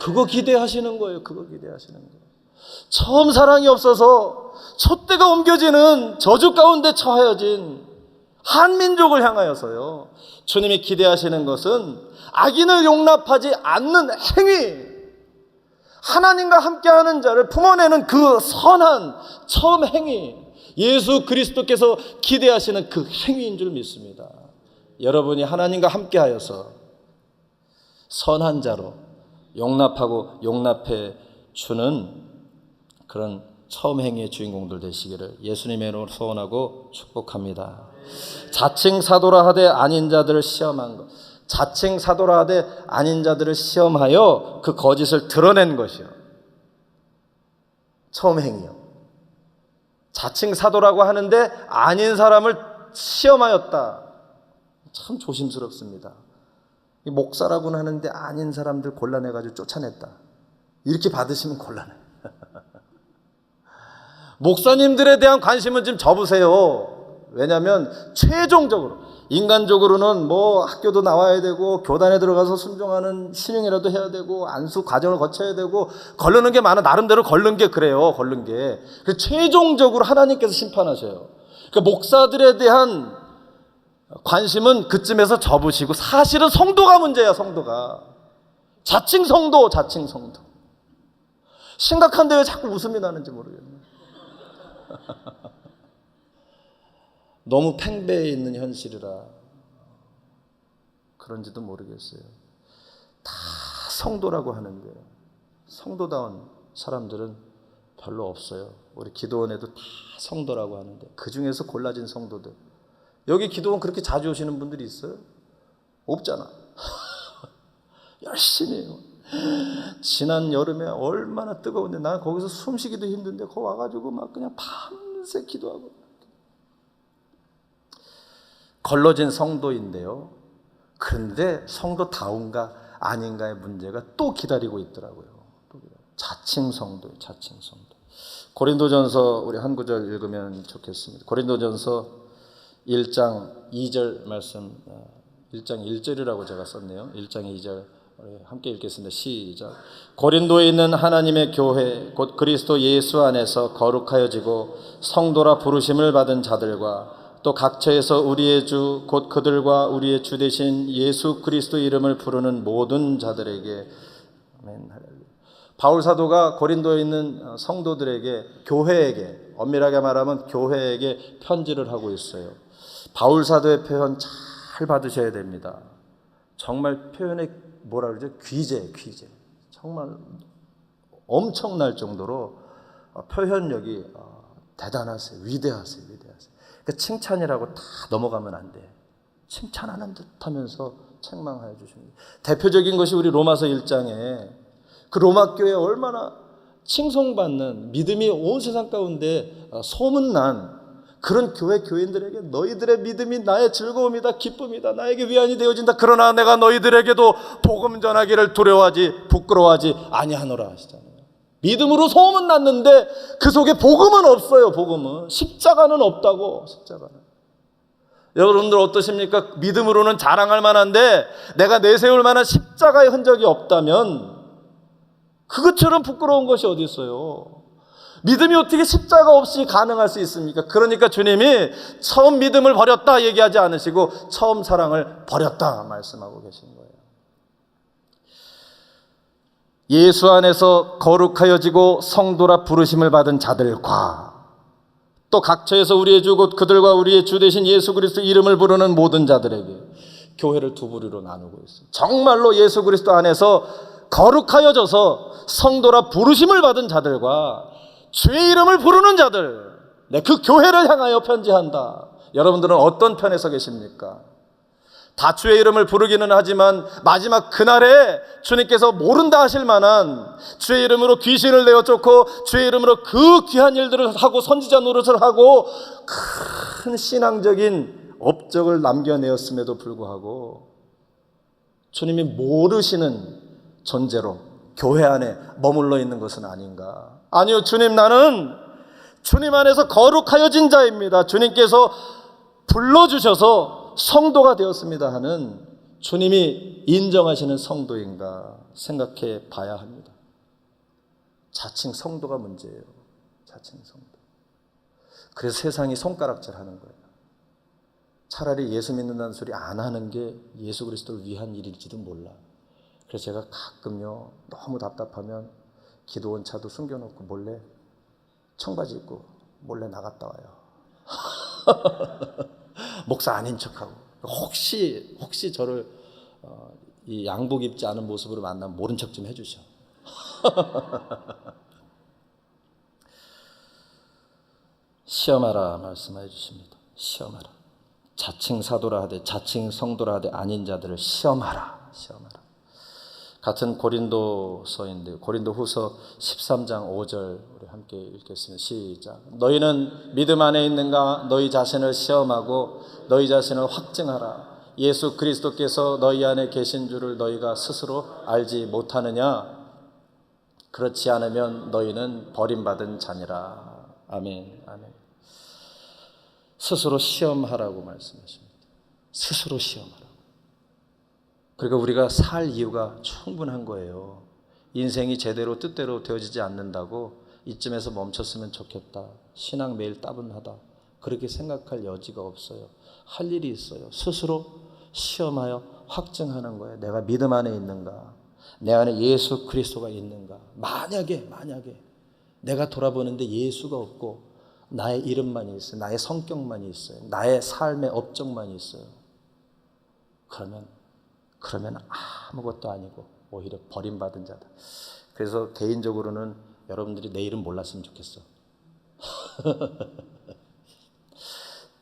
그거 기대하시는 거예요. 그거 기대하시는 거예요. 처음 사랑이 없어서 촛대가 옮겨지는 저주 가운데 처하여진 한민족을 향하여서요, 주님이 기대하시는 것은 악인을 용납하지 않는 행위, 하나님과 함께하는 자를 품어내는 그 선한 처음 행위, 예수 그리스도께서 기대하시는 그 행위인 줄 믿습니다. 여러분이 하나님과 함께하여서 선한 자로 용납하고 용납해 주는 그런 처음 행위의 주인공들 되시기를 예수님의 이름으로 소원하고 축복합니다. 자칭 사도라 하되 아닌 자들을 시험한 것, 자칭 사도라 하되 아닌 자들을 시험하여 그 거짓을 드러낸 것이요, 처음 행위요. 자칭 사도라고 하는데 아닌 사람을 시험하였다. 참 조심스럽습니다. 목사라고는 하는데 아닌 사람들 골라내가지고 쫓아냈다. 이렇게 받으시면 곤란해요. 목사님들에 대한 관심은 좀 접으세요. 왜냐하면 최종적으로 인간적으로는 뭐 학교도 나와야 되고 교단에 들어가서 순종하는 신용이라도 해야 되고 안수 과정을 거쳐야 되고 걸르는 게 많아. 나름대로 걸른 게 그래요. 걸른 게. 그래서 최종적으로 하나님께서 심판하셔요. 그러니까 목사들에 대한 관심은 그쯤에서 접으시고, 사실은 성도가 문제야. 성도가 자칭 성도. 심각한데 왜 자꾸 웃음이 나는지 모르겠네. 너무 팽배해 있는 현실이라 그런지도 모르겠어요. 다 성도라고 하는데 성도다운 사람들은 별로 없어요. 우리 기도원에도 다 성도라고 하는데 그 중에서 골라진 성도들, 여기 기도원 그렇게 자주 오시는 분들이 있어요? 없잖아. 열심히 해요. 지난 여름에 얼마나 뜨거운데 난 거기서 숨쉬기도 힘든데 거기 와가지고 막 그냥 밤새 기도하고. 걸러진 성도인데요, 그런데 성도다운가 아닌가의 문제가 또 기다리고 있더라고요. 자칭 성도예요. 자칭 성도. 고린도전서 우리 한 구절 읽으면 좋겠습니다. 고린도전서 1장 2절 말씀, 1장 1절이라고 제가 썼네요. 1장 2절 함께 읽겠습니다. 시작. 고린도에 있는 하나님의 교회 곧 그리스도 예수 안에서 거룩하여지고 성도라 부르심을 받은 자들과 또 각처에서 우리의 주 곧 그들과 우리의 주 되신 예수 그리스도 이름을 부르는 모든 자들에게. 아멘. 바울 사도가 고린도에 있는 성도들에게, 교회에게, 엄밀하게 말하면 교회에게 편지를 하고 있어요. 바울 사도의 표현 잘 받으셔야 됩니다. 정말 표현에 뭐라 그러죠? 귀재. 정말 엄청날 정도로 표현력이 대단하세요. 위대하세요. 그 칭찬이라고 다 넘어가면 안 돼. 칭찬하는 듯 하면서 책망하여 주십니다. 대표적인 것이 우리 로마서 1장에 그 로마 교회에 얼마나 칭송받는, 믿음이 온 세상 가운데 소문난 그런 교인들에게 너희들의 믿음이 나의 즐거움이다, 기쁨이다, 나에게 위안이 되어진다. 그러나 내가 너희들에게도 복음 전하기를 두려워하지 부끄러워하지 아니하노라 하시잖아요. 믿음으로 소문은 났는데 그 속에 복음은 없어요. 복음은 십자가는 없다고. 십자가는. 여러분들 어떠십니까? 믿음으로는 자랑할 만한데 내가 내세울 만한 십자가의 흔적이 없다면 그것처럼 부끄러운 것이 어디 있어요? 믿음이 어떻게 십자가 없이 가능할 수 있습니까? 그러니까 주님이 처음 믿음을 버렸다 얘기하지 않으시고 처음 사랑을 버렸다 말씀하고 계신 거예요. 예수 안에서 거룩하여지고 성도라 부르심을 받은 자들과 또 각처에서 우리의 주 곧 그들과 우리의 주 되신 예수 그리스도 이름을 부르는 모든 자들에게. 교회를 두 부류로 나누고 있어요. 정말로 예수 그리스도 안에서 거룩하여져서 성도라 부르심을 받은 자들과 주의 이름을 부르는 자들, 그 교회를 향하여 편지한다. 여러분들은 어떤 편에 서 계십니까? 다 주의 이름을 부르기는 하지만 마지막 그날에 주님께서 모른다 하실 만한 주의 이름으로 귀신을 내어 쫓고 주의 이름으로 그 귀한 일들을 하고 선지자 노릇을 하고 큰 신앙적인 업적을 남겨내었음에도 불구하고 주님이 모르시는 존재로 교회 안에 머물러 있는 것은 아닌가? 아니요, 주님, 나는 주님 안에서 거룩하여진 자입니다. 주님께서 불러주셔서 성도가 되었습니다 하는 주님이 인정하시는 성도인가 생각해 봐야 합니다. 자칭 성도가 문제예요. 자칭 성도. 그래서 세상이 손가락질 하는 거예요. 차라리 예수 믿는다는 소리 안 하는 게 예수 그리스도를 위한 일일지도 몰라. 그래서 제가 가끔요, 너무 답답하면 기도원 차도 숨겨놓고 몰래 청바지 입고 몰래 나갔다 와요. 목사 아닌 척하고. 혹시 저를 이 양복 입지 않은 모습으로 만나면 모른 척 좀 해주셔. 시험하라 말씀해 주십니다. 시험하라. 자칭 사도라 하되 자칭 성도라 하되 아닌 자들을 시험하라. 같은 고린도서인데 고린도후서 13장 5절 우리 함께 읽겠습니다. 시작. 너희는 믿음 안에 있는가? 너희 자신을 시험하고 너희 자신을 확증하라. 예수 그리스도께서 너희 안에 계신 줄을 너희가 스스로 알지 못하느냐? 그렇지 않으면 너희는 버림받은 자니라. 아멘. 스스로 시험하라고 말씀하십니다. 스스로 시험하라. 그러니까 우리가 살 이유가 충분한 거예요. 인생이 제대로 뜻대로 되어지지 않는다고 이쯤에서 멈췄으면 좋겠다. 신앙 매일 따분하다. 그렇게 생각할 여지가 없어요. 할 일이 있어요. 스스로 시험하여 확증하는 거예요. 내가 믿음 안에 있는가? 내 안에 예수 그리스도가 있는가? 만약에 내가 돌아보는데 예수가 없고 나의 이름만이 있어요. 나의 성격만이 있어요. 나의 삶의 업적만이 있어요. 그러면 아무것도 아니고 오히려 버림받은 자다. 그래서 개인적으로는 여러분들이 내 이름 몰랐으면 좋겠어.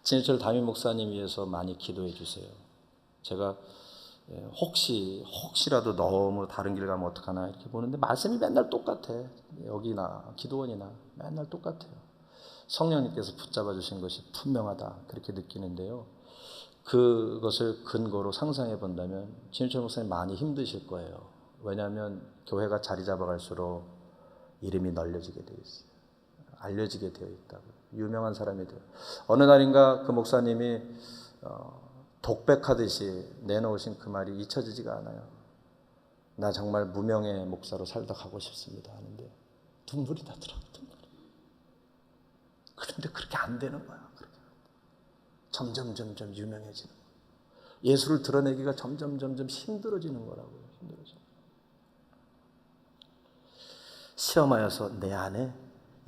진해철 담임 목사님 위해서 많이 기도해 주세요. 제가 혹시라도 너무 다른 길 가면 어떡하나 이렇게 보는데 말씀이 맨날 똑같아. 여기나 기도원이나 맨날 똑같아요. 성령님께서 붙잡아 주신 것이 분명하다 그렇게 느끼는데요. 그것을 근거로 상상해 본다면 진해철 목사님 많이 힘드실 거예요. 왜냐하면 교회가 자리 잡아갈수록 이름이 널려지게 되어 있어요. 알려지게 되어 있다고. 유명한 사람이 돼요. 어느 날인가 그 목사님이 독백하듯이 내놓으신 그 말이 잊혀지지가 않아요. 나 정말 무명의 목사로 살다 가고 싶습니다 하는데 눈물이 나더라고요. 그런데 그렇게 안 되는 거야. 점점 유명해지는 거야. 예수를 드러내기가 점점 힘들어지는 거라고요. 시험하여서 내 안에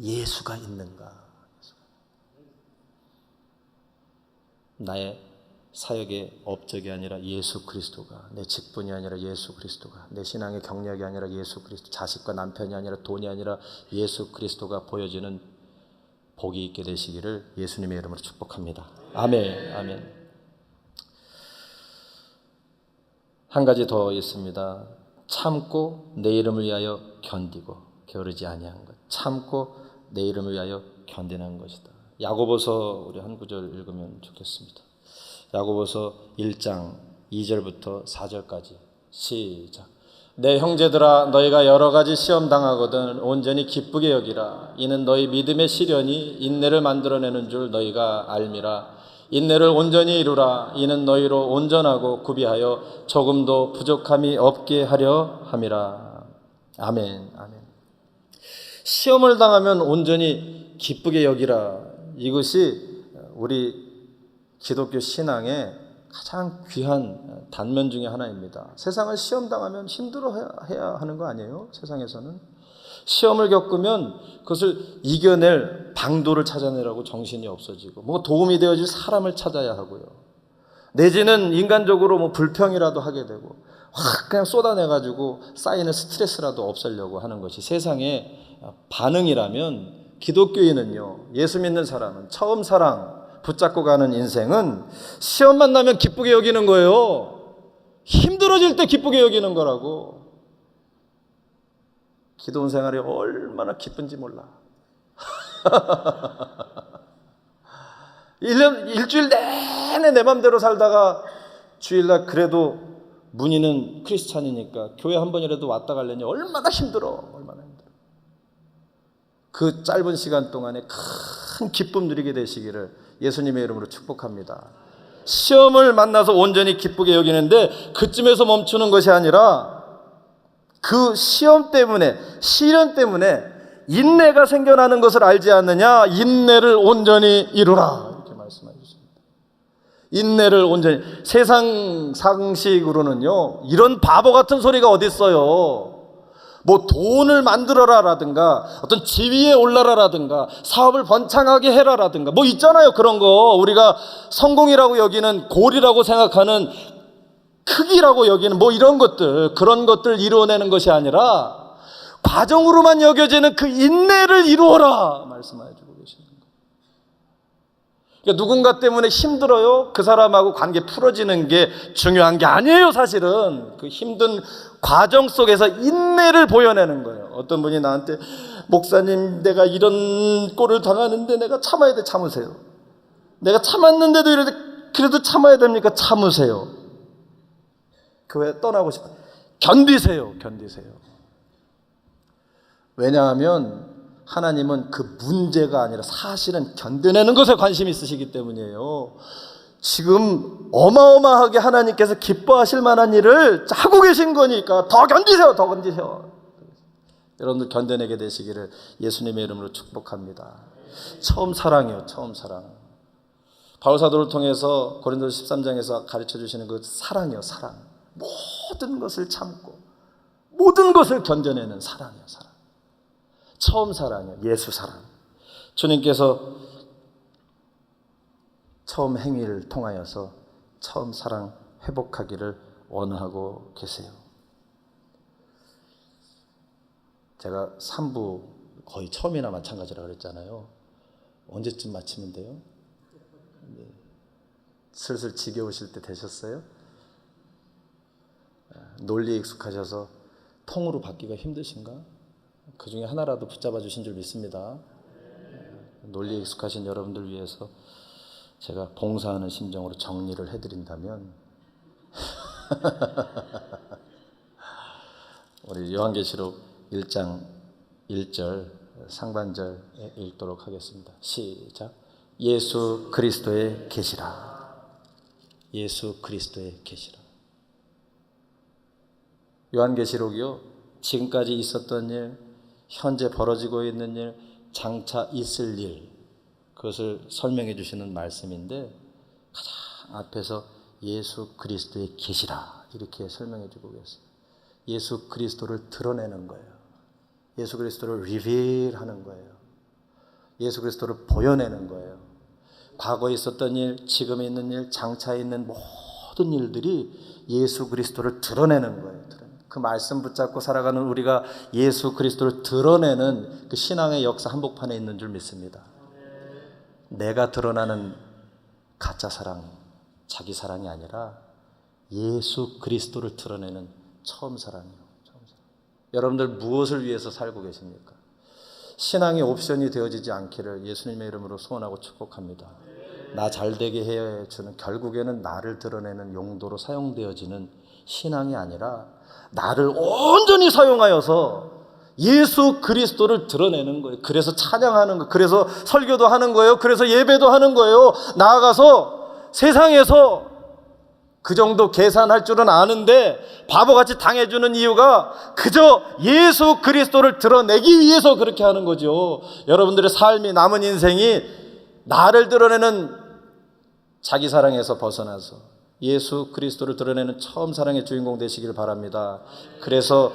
예수가 있는가? 나의 사역의 업적이 아니라 예수 그리스도가, 내 직분이 아니라 예수 그리스도가, 내 신앙의 경력이 아니라 예수 그리스도, 자식과 남편이 아니라 돈이 아니라 예수 그리스도가 보여지는 복이 있게 되시기를 예수님의 이름으로 축복합니다. 아멘. 한 가지 더 있습니다. 참고 내 이름을 위하여 견디고 게으르지 아니한 것. 참고 내 이름을 위하여 견디는 것이다. 야고보서 우리 한 구절 읽으면 좋겠습니다. 야고보서 1장 2절부터 4절까지 시작. 내 형제들아 너희가 여러 가지 시험 당하거든 온전히 기쁘게 여기라. 이는 너희 믿음의 시련이 인내를 만들어내는 줄 너희가 알미라. 인내를 온전히 이루라. 이는 너희로 온전하고 구비하여 조금도 부족함이 없게 하려 함이라. 아멘. 시험을 당하면 온전히 기쁘게 여기라. 이것이 우리 기독교 신앙의 가장 귀한 단면 중에 하나입니다. 세상을 시험당하면 힘들어해야 하는 거 아니에요? 세상에서는 시험을 겪으면 그것을 이겨낼 방도를 찾아내라고 정신이 없어지고 뭐 도움이 되어줄 사람을 찾아야 하고요. 내지는 인간적으로 불평이라도 하게 되고 확 그냥 쏟아내가지고 쌓이는 스트레스라도 없애려고 하는 것이 세상의 반응이라면 기독교인은요, 예수 믿는 사람은 처음 사랑 붙잡고 가는 인생은 시험 만나면 기쁘게 여기는 거예요. 힘들어질 때 기쁘게 여기는 거라고. 기도원 생활이 얼마나 기쁜지 몰라. 일주일 내내 내 맘대로 살다가 주일날 그래도 문희는 크리스찬이니까 교회 한 번이라도 왔다 가려니 얼마나 힘들어. 얼마나 힘들어. 그 짧은 시간 동안에 큰 기쁨 누리게 되시기를 예수님의 이름으로 축복합니다. 시험을 만나서 온전히 기쁘게 여기는데 그쯤에서 멈추는 것이 아니라 그 시험 때문에, 시련 때문에 인내가 생겨나는 것을 알지 않느냐? 인내를 온전히 이루라. 이렇게 말씀해 주십니다. 인내를 온전히. 세상 상식으로는요, 이런 바보 같은 소리가 어디 있어요? 뭐 돈을 만들어라라든가 어떤 지위에 올라라라든가 사업을 번창하게 해라라든가 뭐 있잖아요. 그런 거 우리가 성공이라고 여기는, 골이라고 생각하는, 크기라고 여기는 뭐 이런 것들, 그런 것들 이루어내는 것이 아니라 과정으로만 여겨지는 그 인내를 이루어라 말씀해 주고 계십니다. 그러니까 누군가 때문에 힘들어요. 그 사람하고 관계 풀어지는 게 중요한 게 아니에요. 사실은 그 힘든 과정 속에서 인내를 보여내는 거예요. 어떤 분이 나한테, 목사님 내가 이런 꼴을 당하는데 내가 참아야 돼. 참으세요. 내가 참았는데도 이래도 그래도 참아야 됩니까? 참으세요. 교회 떠나고 싶어요. 견디세요. 견디세요. 왜냐하면 하나님은 그 문제가 아니라 사실은 견뎌내는 것에 관심이 있으시기 때문이에요. 지금 어마어마하게 하나님께서 기뻐하실 만한 일을 하고 계신 거니까 더 견디세요. 더 견디세요. 여러분들 견뎌내게 되시기를 예수님의 이름으로 축복합니다. 처음 사랑이요. 처음 사랑. 바울 사도를 통해서 고린도서 13장에서 가르쳐 주시는 그 사랑이요. 사랑. 모든 것을 참고 모든 것을 견뎌내는 사랑이요. 사랑. 처음 사랑이요. 예수 사랑. 주님께서 처음 행위를 통하여서 처음 사랑 회복하기를 원하고 계세요. 제가 3부 거의 처음이나 마찬가지라고 그랬잖아요. 언제쯤 마치면 돼요? 네. 슬슬 지겨우실 때 되셨어요? 논리에 익숙하셔서 통으로 받기가 힘드신가? 그 중에 하나라도 붙잡아 주신 줄 믿습니다. 논리에 익숙하신 여러분들 위해서 제가 봉사하는 심정으로 정리를 해드린다면 우리 요한계시록 1장 1절 상반절 읽도록 하겠습니다. 시작. 예수 그리스도의 계시라. 예수 그리스도의 계시라. 요한계시록이요, 지금까지 있었던 일, 현재 벌어지고 있는 일, 장차 있을 일, 그것을 설명해 주시는 말씀인데 가장 앞에서 예수 그리스도의 계시라 이렇게 설명해 주고 계세요. 예수 그리스도를 드러내는 거예요. 예수 그리스도를 리빌하는 거예요. 예수 그리스도를 보여내는 거예요. 과거에 있었던 일, 지금에 있는 일, 장차에 있는 모든 일들이 예수 그리스도를 드러내는 거예요. 그 말씀 붙잡고 살아가는 우리가 예수 그리스도를 드러내는 그 신앙의 역사 한복판에 있는 줄 믿습니다. 내가 드러나는 가짜 사랑, 자기 사랑이 아니라 예수 그리스도를 드러내는 처음 사랑이에요. 처음 사랑. 여러분들 무엇을 위해서 살고 계십니까? 신앙의 옵션이 되어지지 않기를 예수님의 이름으로 소원하고 축복합니다. 나 잘되게 해주는, 결국에는 나를 드러내는 용도로 사용되어지는 신앙이 아니라 나를 온전히 사용하여서 예수 그리스도를 드러내는 거예요. 그래서 찬양하는 거예요. 그래서 설교도 하는 거예요. 그래서 예배도 하는 거예요. 나아가서 세상에서 그 정도 계산할 줄은 아는데 바보같이 당해주는 이유가 그저 예수 그리스도를 드러내기 위해서 그렇게 하는 거죠. 여러분들의 삶이, 남은 인생이 나를 드러내는 자기 사랑에서 벗어나서 예수 그리스도를 드러내는 처음 사랑의 주인공 되시기를 바랍니다. 그래서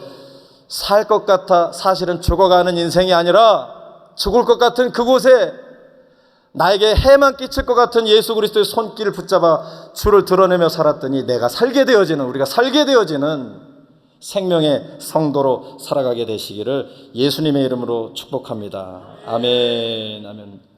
살 것 같아 사실은 죽어가는 인생이 아니라 죽을 것 같은 그곳에 나에게 해만 끼칠 것 같은 예수 그리스도의 손길을 붙잡아 주를 드러내며 살았더니 내가 살게 되어지는, 우리가 살게 되어지는 생명의 성도로 살아가게 되시기를 예수님의 이름으로 축복합니다. 아멘. 아멘.